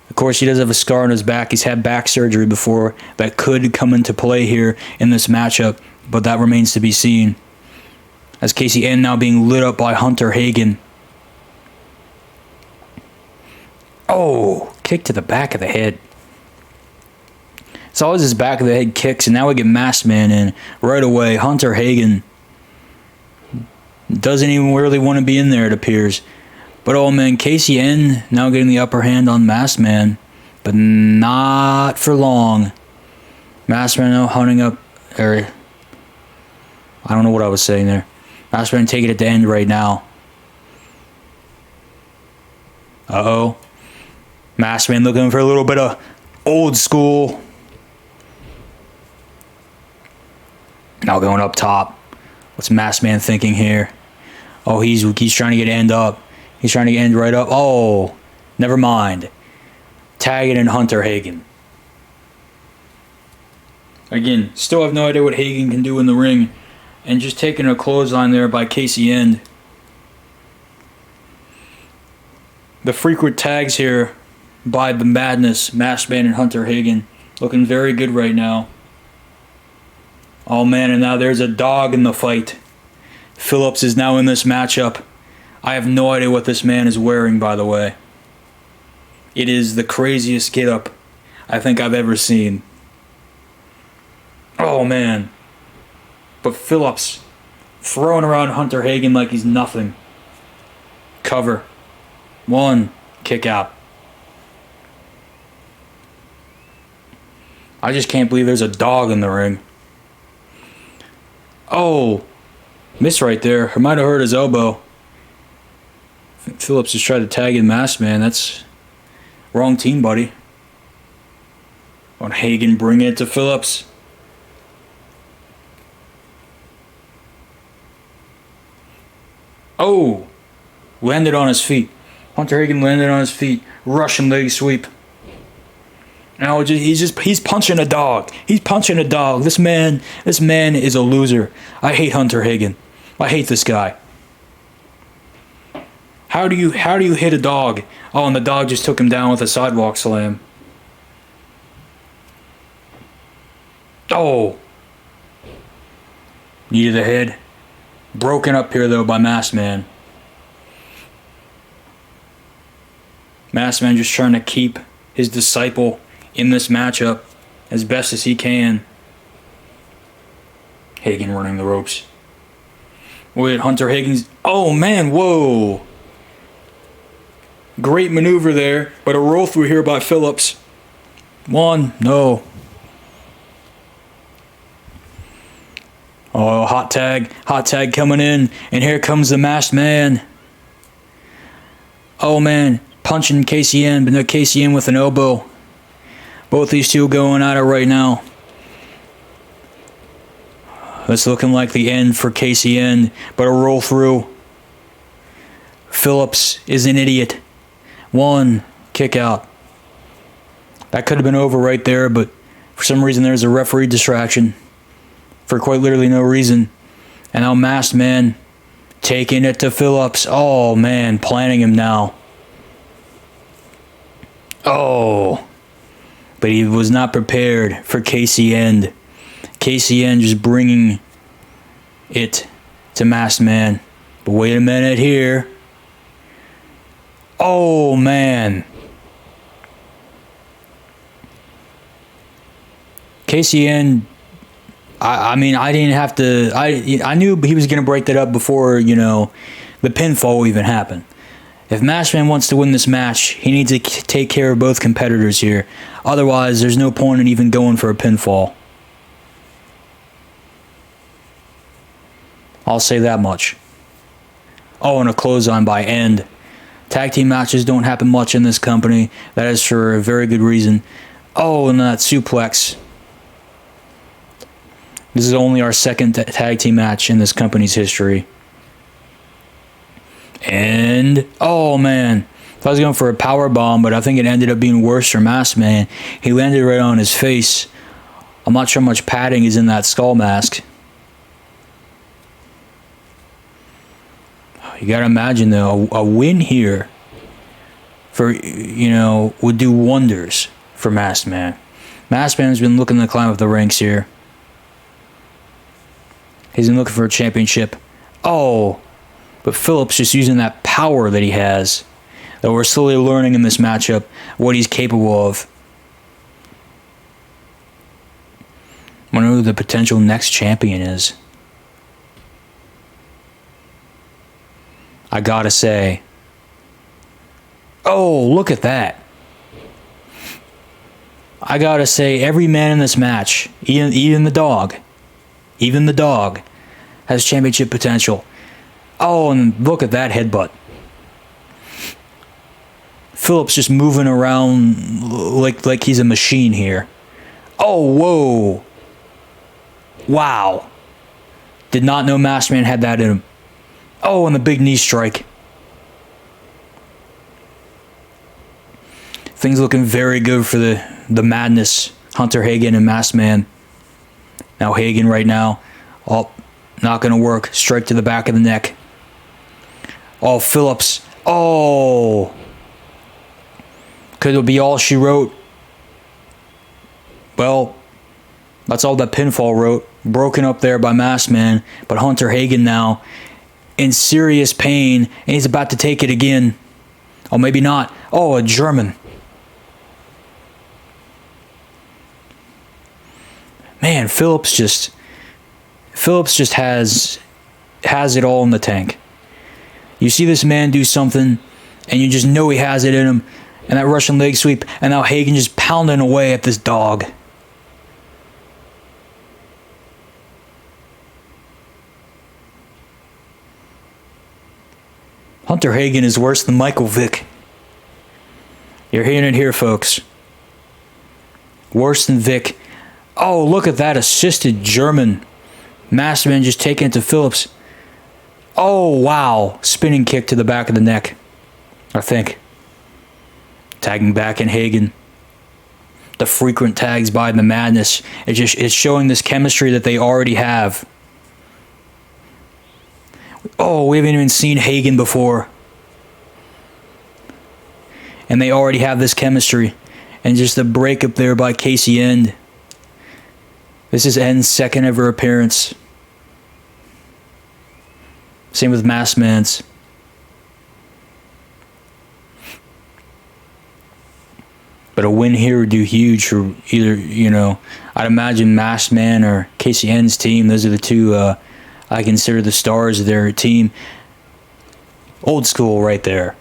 Of course, he does have a scar on his back. He's had back surgery before. That could come into play here in this matchup, but that remains to be seen. As Casey End now being lit up by Hunter Hagen. Oh, kick to the back of the head. It's always his back of the head kicks, and now we get Masked Man in right away. Hunter Hagen doesn't even really want to be in there, it appears. But oh man, Casey End now getting the upper hand on Masked Man, but not for long. Masked Man now hunting up, I don't know what I was saying there. Masked Man taking it to End right now. Uh-oh. Masked Man looking for a little bit of old school. Now going up top. What's Masked Man thinking here? Oh, he's trying to get End up. He's trying to get End right up. Oh, never mind. Tagging in Hunter Hagen. Again, still have no idea what Hagen can do in the ring. And just taking a clothesline there by Casey End. The frequent tags here by the Madness, Masked Man and Hunter Hagen. Looking very good right now. Oh man, and now there's a dog in the fight. Phillips is now in this matchup. I have no idea what this man is wearing, by the way. It is the craziest get-up I think I've ever seen. Oh, man. But Phillips throwing around Hunter Hagen like he's nothing. Cover. One. Kick out. I just can't believe there's a dog in the ring. Oh. Miss right there. I might have hurt his elbow. Phillips just tried to tag in Masked Man. That's wrong team, buddy. On Hagen bringing it to Phillips. Oh, landed on his feet. Hunter Hagen landed on his feet. Russian leg sweep. Now he's punching a dog. He's punching a dog. This man is a loser. I hate Hunter Hagen. I hate this guy. How do you hit a dog? Oh, and the dog just took him down with a sidewalk slam. Oh. Knee to the head. Broken up here, though, by Masked Man. Masked Man just trying to keep his disciple in this matchup as best as he can. Hagen running the ropes. Wait, Hunter Hagen's... Oh, man, whoa. Great maneuver there, but a roll through here by Phillips. One, no. Oh, hot tag coming in, and here comes the Masked Man. Oh man, punching Casey End, but no Casey End with an elbow. Both these two going at it right now. It's looking like the end for KCN, but a roll through. Phillips is an idiot. One kick out. That could have been over right there, but for some reason there's a referee distraction. For quite literally no reason. And now Masked Man taking it to Phillips. Oh man, planning him now. Oh. But he was not prepared for KCN. KCN just bringing it to Masked Man. But wait a minute here. Oh man. KCN, I mean, I didn't have to. I knew he was going to break that up before, the pinfall even happened. If Masked Man wants to win this match, he needs to take care of both competitors here. Otherwise, there's no point in even going for a pinfall. I'll say that much. Oh, and a clothesline by End. Tag team matches don't happen much in this company. That is for a very good reason. Oh, and that suplex. This is only our second tag team match in this company's history. And, oh man. I was going for a power bomb, but I think it ended up being worse for Masked Man. He landed right on his face. I'm not sure how much padding is in that skull mask. You gotta imagine though, a win here for, would do wonders for Masked Man. Masked Man has been looking to climb up the ranks here. He's been looking for a championship. Oh, but Phillips just using that power that he has. That we're slowly learning in this matchup what he's capable of. I wonder who the potential next champion is. I gotta say. Oh, look at that. I gotta say, every man in this match, even the dog, has championship potential. Oh, and look at that headbutt. Phillips just moving around like he's a machine here. Oh, whoa. Wow. Did not know Masked Man had that in him. Oh, and the big knee strike. Things looking very good for the Madness. Hunter Hagen and Masked Man. Now Hagen right now. Oh, not going to work. Strike to the back of the neck. Oh, Phillips. Oh. Could it be all she wrote? Well, that's all that pinfall wrote. Broken up there by Masked Man. But Hunter Hagen now in serious pain. And he's about to take it again. Oh, maybe not. Oh, a German. Man, Phillips just has it all in the tank. You see this man do something, and you just know he has it in him. And that Russian leg sweep, and now Hagen just pounding away at this dog. Hunter Hagen is worse than Michael Vick. You're hearing it here, folks. Worse than Vick. Oh, look at that assisted German. Masked Man just taking it to Phillips. Oh, wow. Spinning kick to the back of the neck. I think. Tagging back in Hagen. The frequent tags by the Madness. It's showing this chemistry that they already have. Oh, we haven't even seen Hagen before. And they already have this chemistry. And just the breakup there by Casey End. This is End's second ever appearance. Same with Masked Man's. But a win here would do huge for either, I'd imagine Masked Man or Casey End's team. Those are the two I consider the stars of their team. Old school right there.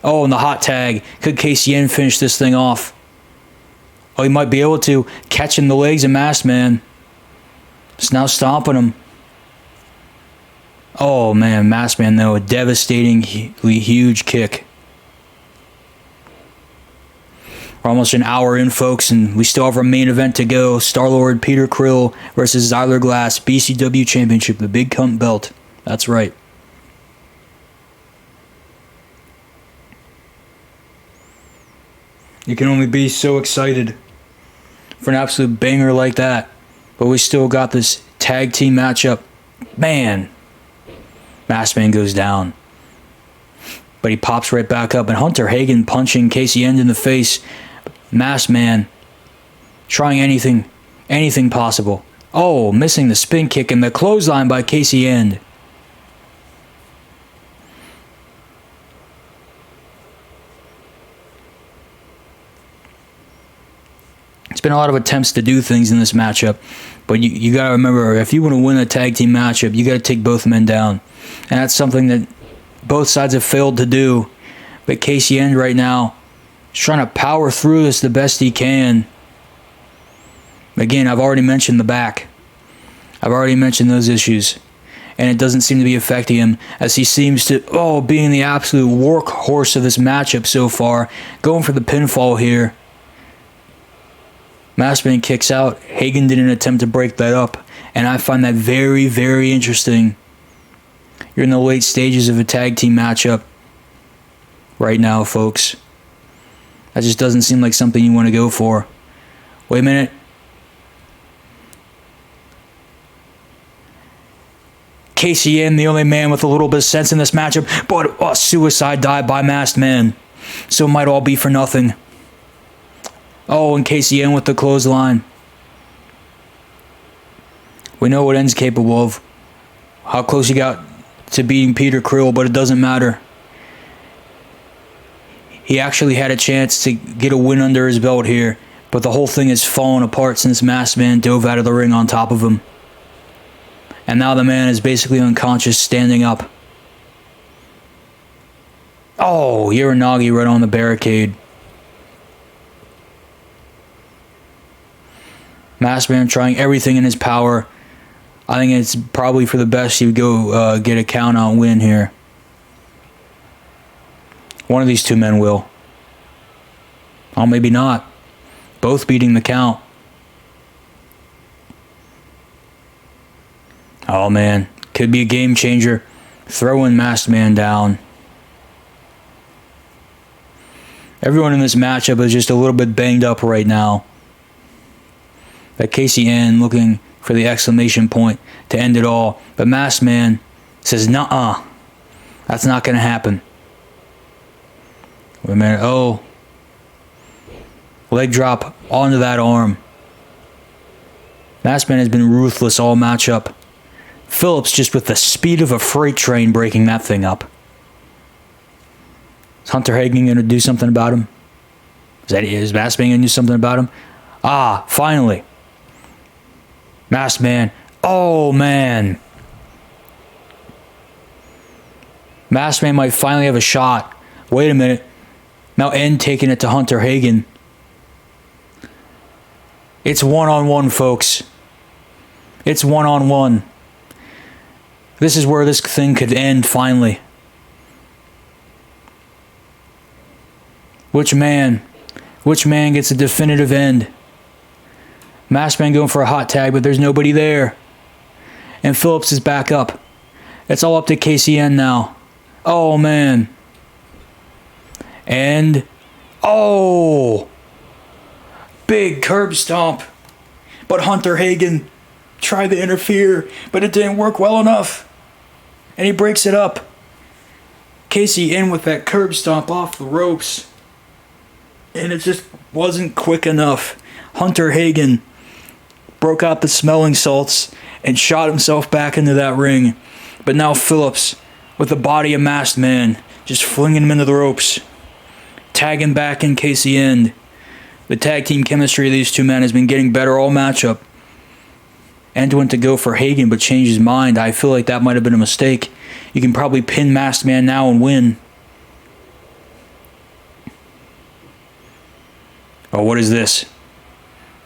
Oh, and the hot tag. Could Casey End finish this thing off? Oh, he might be able to. Catching the legs of Masked Man. Just now stomping him. Oh, man. Masked Man, though. A devastatingly huge kick. We're almost an hour in, folks, and we still have our main event to go. Star-Lord Peter Krill versus Zyler Glass, BCW Championship, the Big Cunt belt. That's right. You can only be so excited for an absolute banger like that. But we still got this tag team matchup. Man. Masked Man goes down. But he pops right back up. And Hunter Hagen punching Casey End in the face. Masked Man trying anything possible. Oh, missing the spin kick and the clothesline by Casey End. It's been a lot of attempts to do things in this matchup, but you got to remember, if you want to win a tag team matchup, you got to take both men down, and that's something that both sides have failed to do. But Casey End right now is trying to power through this the best he can. Again, I've already mentioned the back. I've already mentioned those issues, and it doesn't seem to be affecting him, as he seems to, being the absolute workhorse of this matchup so far, going for the pinfall here. Masked Man kicks out. Hagen didn't attempt to break that up, and I find that very, very interesting. You're in the late stages of a tag team matchup right now, folks. That just doesn't seem like something you want to go for. Wait a minute. Casey End, the only man with a little bit of sense in this matchup, but a suicide dive by Masked Man. So it might all be for nothing. Oh, and Casey End with the clothesline. We know what End's capable of. How close he got to beating Peter Krill, but it doesn't matter. He actually had a chance to get a win under his belt here, but the whole thing has fallen apart since Masked Man dove out of the ring on top of him. And now the man is basically unconscious, standing up. Oh, Uranagi right on the barricade. Masked Man trying everything in his power. I think it's probably for the best he would go get a count-out win here. One of these two men will. Oh, maybe not. Both beating the count. Oh, man. Could be a game changer. Throwing Masked Man down. Everyone in this matchup is just a little bit banged up right now. That Casey End looking for the exclamation point to end it all. But Masked Man says, nuh-uh. That's not going to happen. Wait a minute. Oh. Leg drop onto that arm. Masked Man has been ruthless all matchup. Phillips just with the speed of a freight train breaking that thing up. Is Hunter Hagen going to do something about him? Is Masked Man going to do something about him? Ah, finally. Masked Man. Oh, man. Masked Man might finally have a shot. Wait a minute. Now End taking it to Hunter Hagen. It's one-on-one, folks. It's one-on-one. This is where this thing could end finally. Which man gets a definitive end? Masked Man going for a hot tag, but there's nobody there. And Phillips is back up. It's all up to Casey End now. Oh, man. And, oh! Big curb stomp. But Hunter Hagen tried to interfere, but it didn't work well enough. And he breaks it up. Casey End with that curb stomp off the ropes. And it just wasn't quick enough. Hunter Hagen broke out the smelling salts and shot himself back into that ring. But now Phillips, with the body of Masked Man, just flinging him into the ropes. Tagging back in Casey End. The tag team chemistry of these two men has been getting better all matchup. End went to go for Hagen but changed his mind. I feel like that might have been a mistake. You can probably pin Masked Man now and win. Oh, what is this?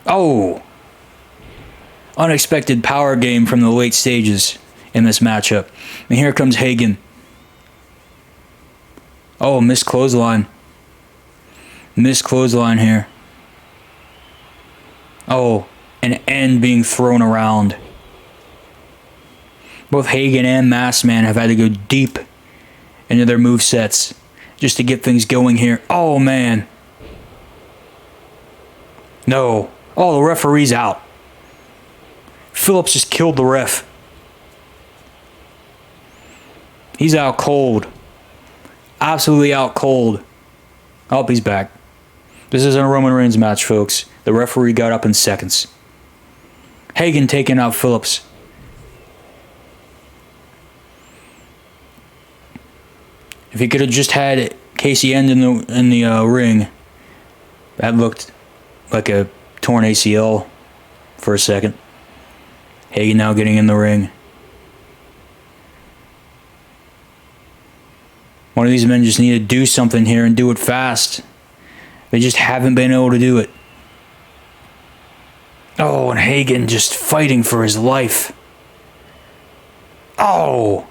Oh! Unexpected power game from the late stages in this matchup. And here comes Hagen. Oh, missed clothesline. Missed clothesline here. Oh, an end being thrown around. Both Hagen and Masked Man have had to go deep into their movesets just to get things going here. Oh, man. No. Oh, the referee's out. Phillips just killed the ref. He's out cold. Absolutely out cold. Oh, he's back. This isn't a Roman Reigns match, folks. The referee got up in seconds. Hagen taking out Phillips. If he could have just had Casey End in the ring, that looked like a torn ACL for a second. Hagen now getting in the ring. One of these men just need to do something here and do it fast. They just haven't been able to do it. Oh, and Hagen just fighting for his life. Oh.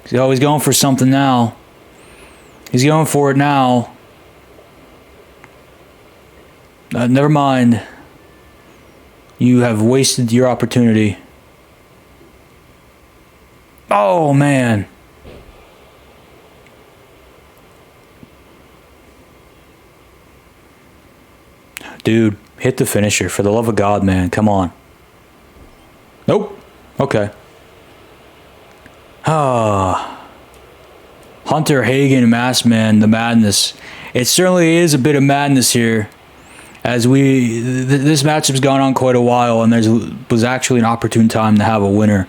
See, he's going for something now. He's going for it now. Never mind. You have wasted your opportunity. Oh, man. Dude, hit the finisher. For the love of God, man. Come on. Nope. Okay. Hunter, Hagen, Masked Man, the madness. It certainly is a bit of madness here. As this match has gone on quite a while, and there was actually an opportune time to have a winner.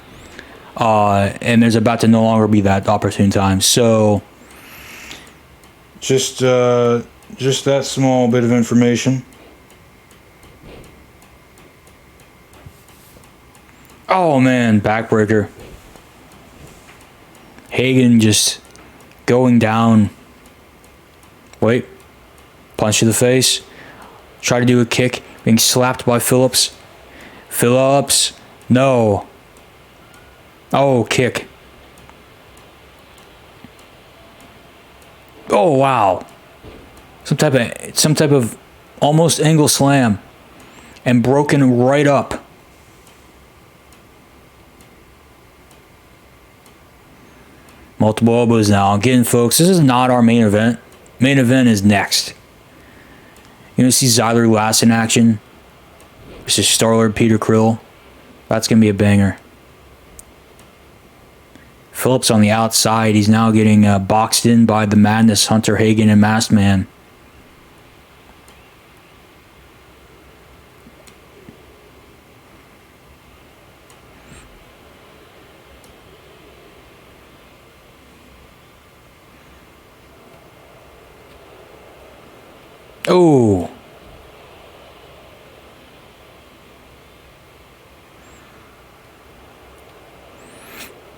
And there's about to no longer be that opportune time. So, just that small bit of information. Oh man, backbreaker. Hagen just going down. Wait. Punch to the face. Try to do a kick. Being slapped by Phillips. Phillips. No. Oh, kick. Oh, wow. Some type of almost angle slam. And broken right up. Multiple elbows now. Again, folks, this is not our main event. Main event is next. You're going to see Zyler Lass in action. This is Star-Lord Peter Krill. That's going to be a banger. Phillips on the outside. He's now getting boxed in by the Madness, Hunter Hagen, and Masked Man. Oh.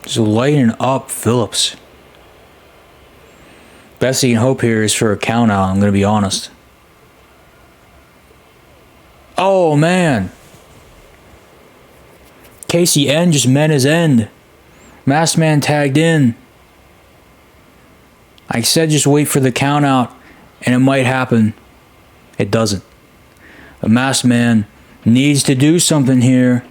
Just lighting up Phillips. Best you can hope here is for a count out, I'm going to be honest. Oh, man. Casey End just met his end. Masked Man tagged in. I said just wait for the count out, and it might happen. It doesn't. The Masked Man needs to do something here.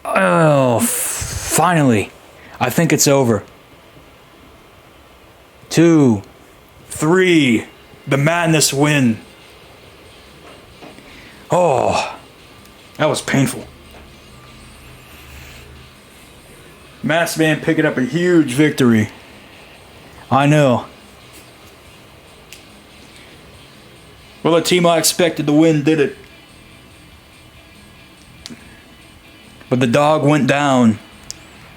Oh, finally. I think it's over. 2, 3. The Madness win. Oh, that was painful. Masked Man picking up a huge victory. I know. Well, the team I expected to win did it. But the dog went down.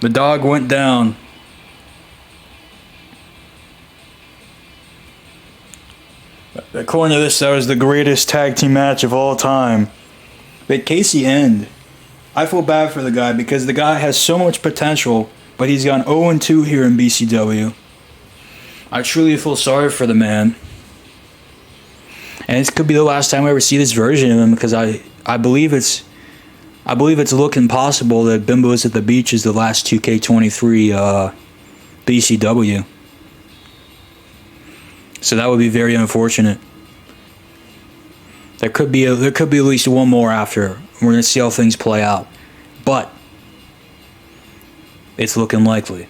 The dog went down. According to this, that was the greatest tag team match of all time. But Casey End, I feel bad for the guy because the guy has so much potential, but he's gone 0-2 here in BCW. I truly feel sorry for the man. And this could be the last time I ever see this version of him because I believe it's looking possible that Bimbo's at the Beach is the last 2K23 BCW. So that would be very unfortunate. There could be at least one more after. We're gonna see how things play out, but it's looking likely,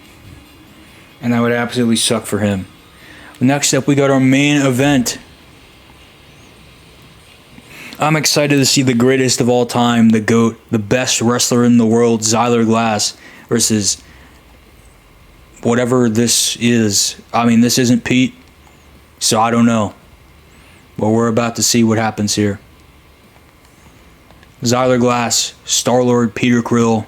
and that would absolutely suck for him. Next up, we got our main event. I'm excited to see the greatest of all time, the GOAT, the best wrestler in the world, Zyler Glass, versus whatever this is. I mean, this isn't Pete, so I don't know. But we're about to see what happens here. Zyler Glass, Star-Lord Peter Krill.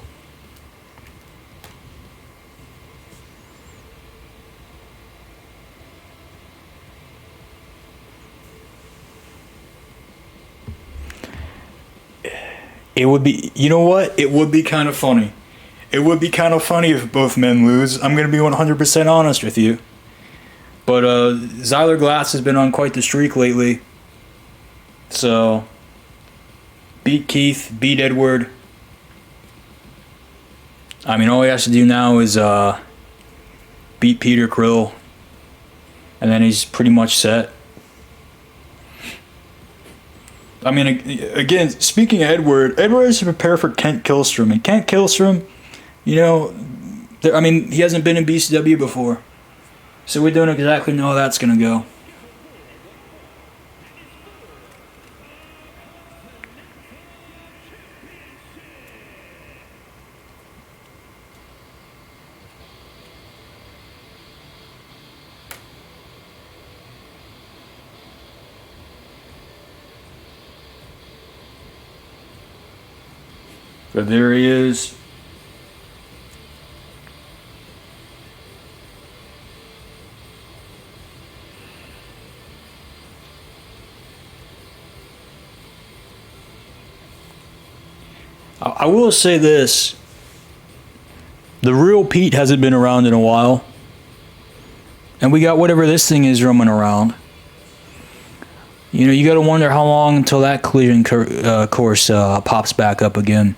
It would be, you know what? It would be kind of funny. It would be kind of funny if both men lose. I'm going to be 100% honest with you. But Zyler Glass has been on quite the streak lately. So, beat Keith, beat Edward. I mean, all he has to do now is beat Peter Krill. And then he's pretty much set. I mean, again, speaking of Edward has to prepare for Kent Killstrom. And Kent Killstrom, you know, I mean, he hasn't been in BCW before. So we don't exactly know how that's going to go. But there he is. I will say this. The real Pete hasn't been around in a while. And we got whatever this thing is roaming around. You know, you got to wonder how long until that collision course pops back up again.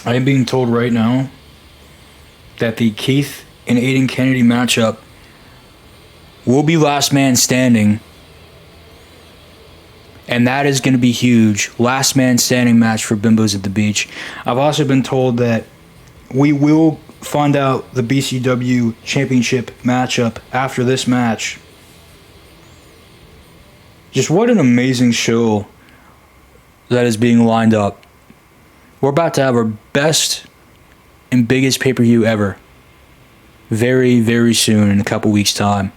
I am being told right now that the Keith and Aiden Kennedy matchup will be last man standing. And that is going to be huge. Last man standing match for Bimbos at the Beach. I've also been told that we will find out the BCW championship matchup after this match. Just what an amazing show that is being lined up. We're about to have our best and biggest pay-per-view ever. Very, very soon, in a couple weeks' time.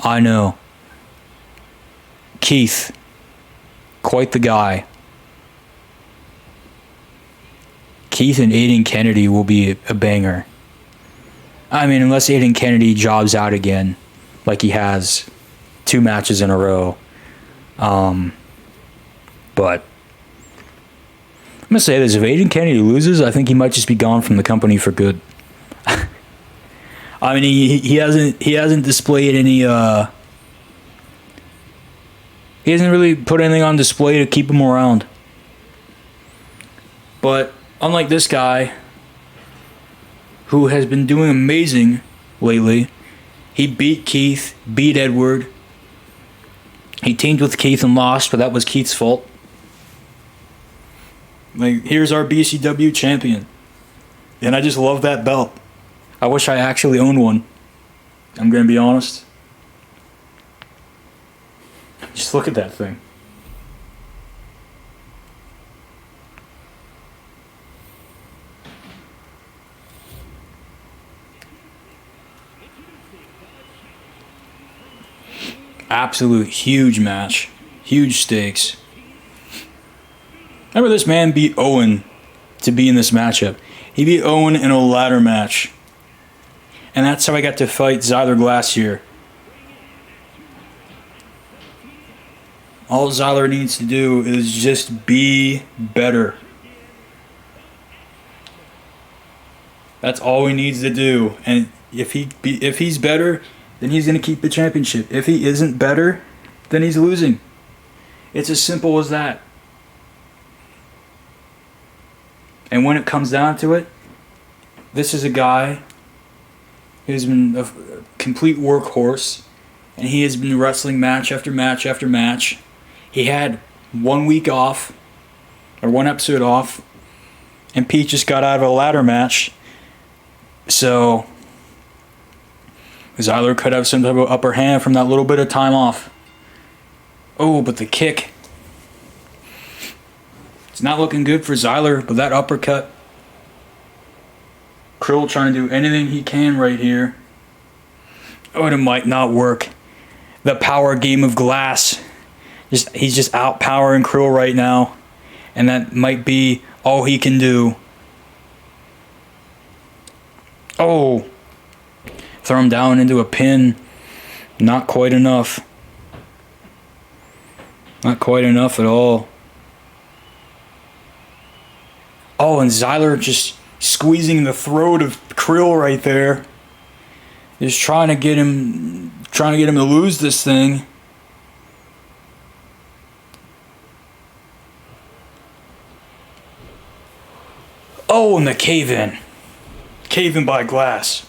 I know. Keith, quite the guy. Keith and Aiden Kennedy will be a banger. I mean, unless Aiden Kennedy jobs out again, like he has 2 matches in a row. But I'm going to say this, if Aiden Kennedy loses, I think he might just be gone from the company for good. I mean, he hasn't displayed any, he hasn't really put anything on display to keep him around. But unlike this guy, who has been doing amazing lately, he beat Keith, beat Edward. He teamed with Keith and lost, but that was Keith's fault. Like, here's our BCW champion. And I just love that belt. I wish I actually owned one. I'm going to be honest. Just look at that thing. Absolute huge match. Huge stakes. Remember, this man beat Owen to be in this matchup. He beat Owen in a ladder match. And that's how I got to fight Zyler Glass here. All Zyler needs to do is just be better. That's all he needs to do. And if he's better, then he's going to keep the championship. If he isn't better, then he's losing. It's as simple as that. And when it comes down to it, this is a guy who's been a complete workhorse, and he has been wrestling match after match after match. He had 1 week off, or 1 episode off, and Pete just got out of a ladder match. So Zyler could have some type of upper hand from that little bit of time off. Oh, but the kick. It's not looking good for Zyler, but that uppercut. Krill trying to do anything he can right here. Oh, and it might not work. The power game of Glass. He's just outpowering Krill right now. And that might be all he can do. Oh. Throw him down into a pin. Not quite enough. Not quite enough at all. Oh, and Zyler just squeezing the throat of Krill right there. Just trying to get him to lose this thing. Oh, and the cave-in. Cave-in by Glass.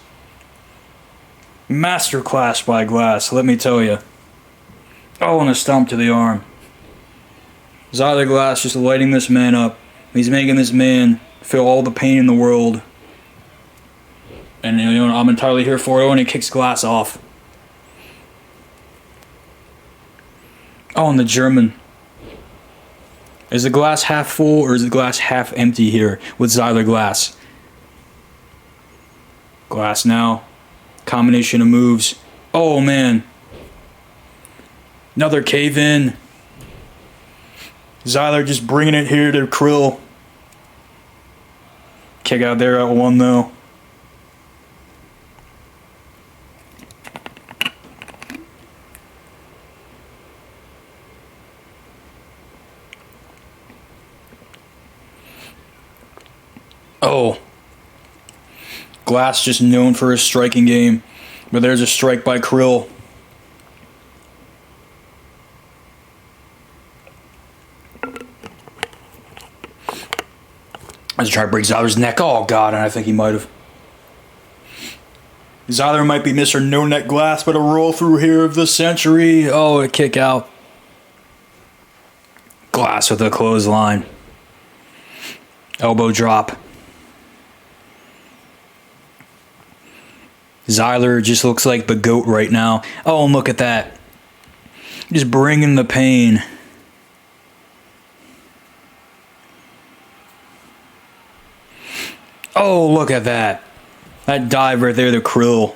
Masterclass by Glass, let me tell you. Oh, and a stomp to the arm. Zyler Glass just lighting this man up. He's making this man feel all the pain in the world. And I'm entirely here for it. Oh, and he kicks Glass off. Oh, and the German. Is the glass half full or is the glass half empty here with Zyler Glass? Glass now. Combination of moves. Oh, man. Another cave-in. Zyler just bringing it here to Krill. Kick out there at 1, though. Oh. Glass just known for his striking game. But there's a strike by Krill. Let's try to break Zyler's neck. Oh, God, and I think he might have. Zyler might be Mr. No Neck Glass, but a roll through here of the century. Oh, a kick out. Glass with a clothesline. Elbow drop. Zyler just looks like the GOAT right now. Oh, and look at that. Just bringing the pain. Oh, look at that. That dive right there, the Krill.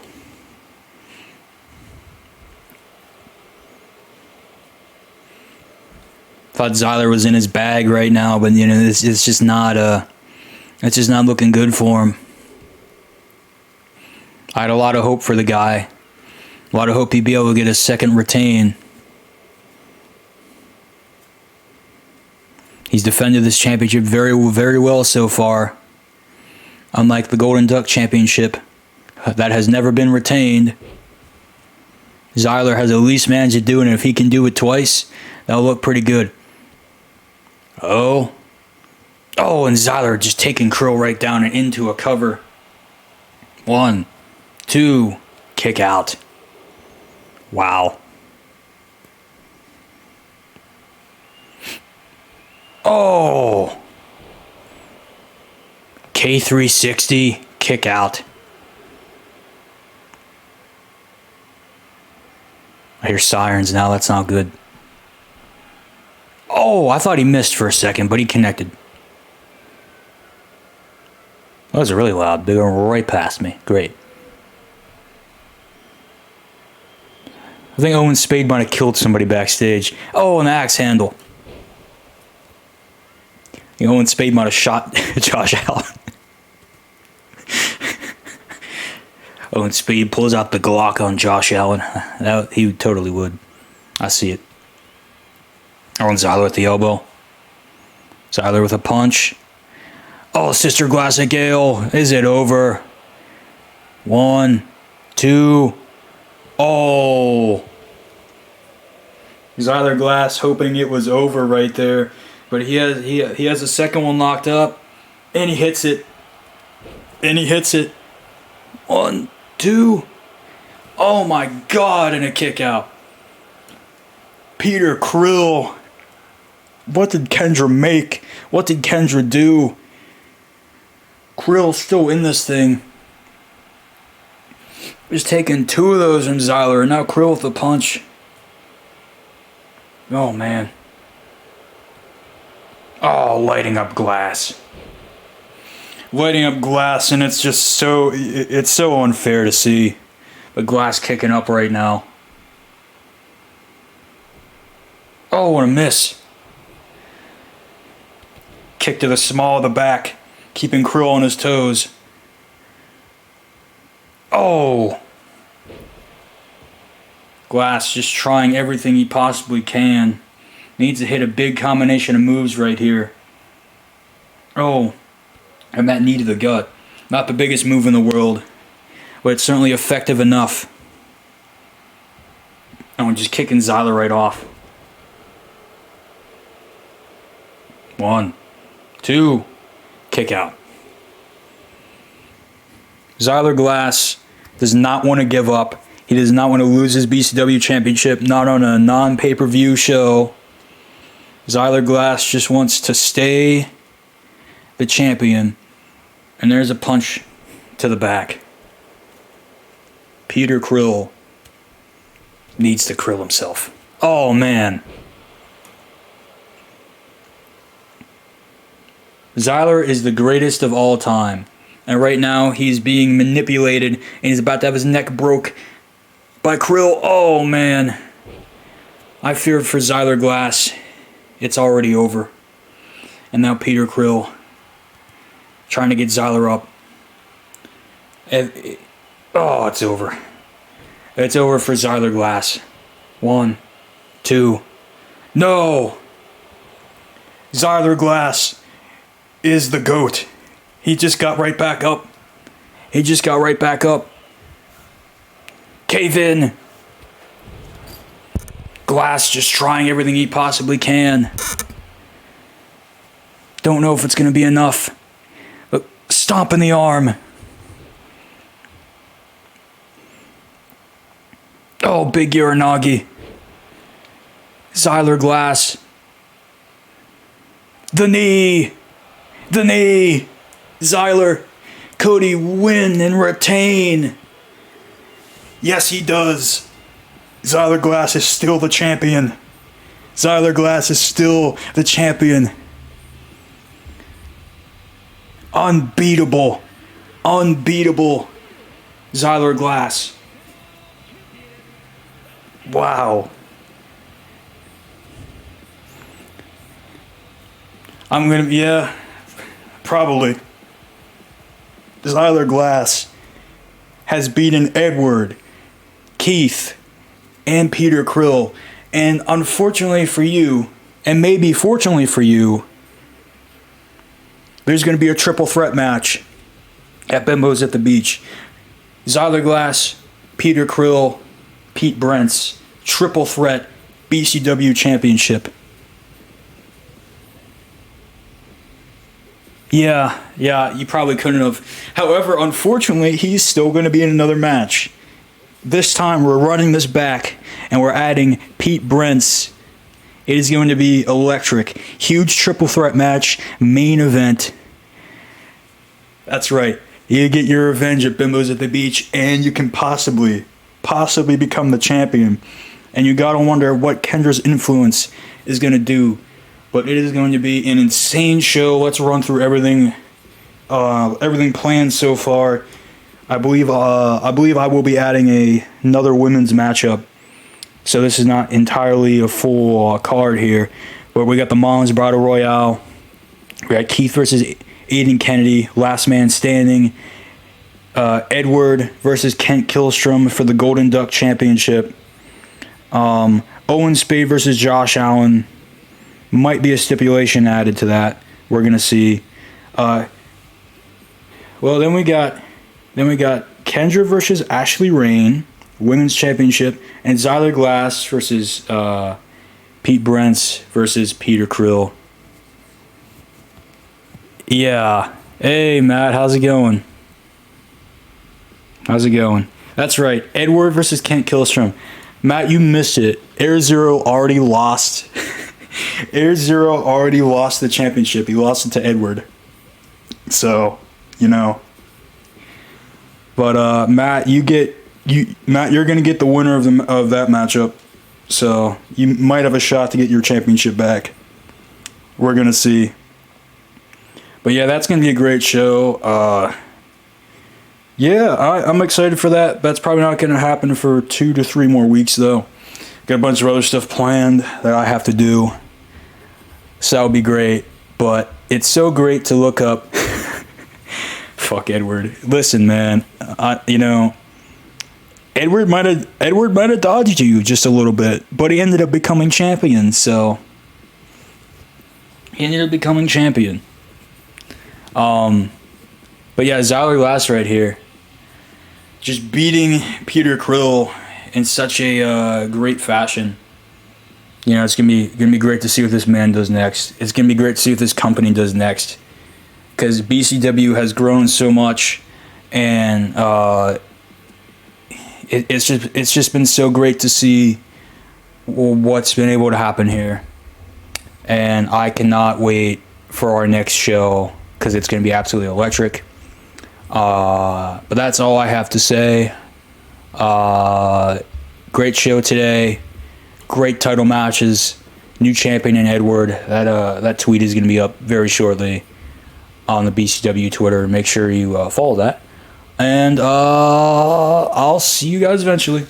Thought Zyler was in his bag right now, but it's just not looking good for him. I had a lot of hope for the guy. A lot of hope he'd be able to get a second retain. He's defended this championship very, very well so far. Unlike the Golden Duck Championship, that has never been retained. Zyler has at least managed to do it, and if he can do it twice, that'll look pretty good. Oh. Oh, and Zyler just taking Krill right down and into a cover. 1, 2, kick out. Wow. Oh. K360, kick out. I hear sirens now, that's not good. Oh, I thought he missed for a second, but he connected. That was really loud. They went right past me. Great. I think Owen Spade might have killed somebody backstage. Oh, an axe handle. Owen Spade might have shot Josh Allen. Owen Spade pulls out the Glock on Josh Allen. He totally would. I see it. Owen Zyler with the elbow. Zyler with a punch. Oh, Sister Glass and Gale. Is it over? 1, 2. Oh. Zyler Glass hoping it was over right there. But he has the second one locked up. And he hits it. 1, 2. Oh my God, and a kick out. Peter Krill. What did Kendra make? What did Kendra do? Krill's still in this thing. Just taking 2 of those from Zyler, and now Krill with the punch. Oh man. Oh, lighting up Glass. Lighting up Glass, and it's just so unfair to see. But Glass kicking up right now. Oh, what a miss. Kick to the small of the back, keeping Krill on his toes. Oh. Glass just trying everything he possibly can. Needs to hit a big combination of moves right here. Oh. And that knee to the gut. Not the biggest move in the world, but it's certainly effective enough. Oh, and just kicking Zyler right off. 1, 2, kick out. Zyler Glass does not want to give up. He does not want to lose his BCW championship, not on a non-pay-per-view show. Zyler Glass just wants to stay the champion. And there's a punch to the back. Peter Krill needs to krill himself. Oh, man. Zyler is the greatest of all time. And right now, he's being manipulated, and he's about to have his neck broke by Krill. Oh, man. I feared for Zyler Glass. It's already over. And now Peter Krill trying to get Zyler up. Oh, it's over. It's over for Zyler Glass. 1, 2. No! Zyler Glass is the GOAT. He just got right back up. Cave in. Glass just trying everything he possibly can. Don't know if it's going to be enough. But stomping the arm. Oh, big Uranagi. Zyler Glass. The knee. Zyler. Cody win and retain. Yes, he does. Zyler Glass is still the champion. Unbeatable. Zyler Glass. Wow. Probably. Zyler Glass has beaten Edward, Keith, and Peter Krill. And unfortunately for you, and maybe fortunately for you, there's going to be a triple threat match at Bimbo's at the Beach. Zyler Glass, Peter Krill, Pete Brents, triple threat BCW championship. Yeah, you probably couldn't have. However, unfortunately, he's still going to be in another match. This time, we're running this back, and we're adding Pete Brents. It is going to be electric. Huge triple threat match, main event. That's right. You get your revenge at Bimbo's at the Beach, and you can possibly become the champion. And you gotta wonder what Kendra's influence is going to do. But it is going to be an insane show. Let's run through everything planned so far. I believe I will be adding another women's matchup. So this is not entirely a full card here. But we got the Mom's Bridal Royale. We got Keith versus Aiden Kennedy, last man standing. Edward versus Kent Killstrom for the Golden Duck Championship. Owen Spade versus Josh Allen. Might be a stipulation added to that. We're gonna see. Then we got Kendra versus Ashley Rain, Women's Championship, and Zyler Glass versus Pete Brents versus Peter Krill. Yeah. Hey, Matt, how's it going? How's it going? That's right. Edward versus Kent Killstrom. Matt, you missed it. Air Zero already lost. Air Zero already lost the championship. He lost it to Edward. So, you know. But Matt, you're gonna get the winner of that matchup. So you might have a shot to get your championship back. We're gonna see. But yeah, that's gonna be a great show. Yeah, I'm excited for that. That's probably not gonna happen for 2 to 3 more weeks though. Got a bunch of other stuff planned that I have to do. So that would be great. But it's so great to look up. Fuck Edward. Listen, man. Edward might have dodged you just a little bit, but he ended up becoming champion. So he ended up becoming champion. But yeah, Zyler Glass right here, just beating Peter Krill in such a great fashion. You know, it's gonna be great to see what this man does next. It's gonna be great to see what this company does next, because BCW has grown so much, and it's just been so great to see what's been able to happen here, and I cannot wait for our next show because it's gonna be absolutely electric. But that's all I have to say. Great show today. Great title matches. New champion in Edward. That tweet is going to be up very shortly on the BCW Twitter. Make sure you follow that. And I'll see you guys eventually.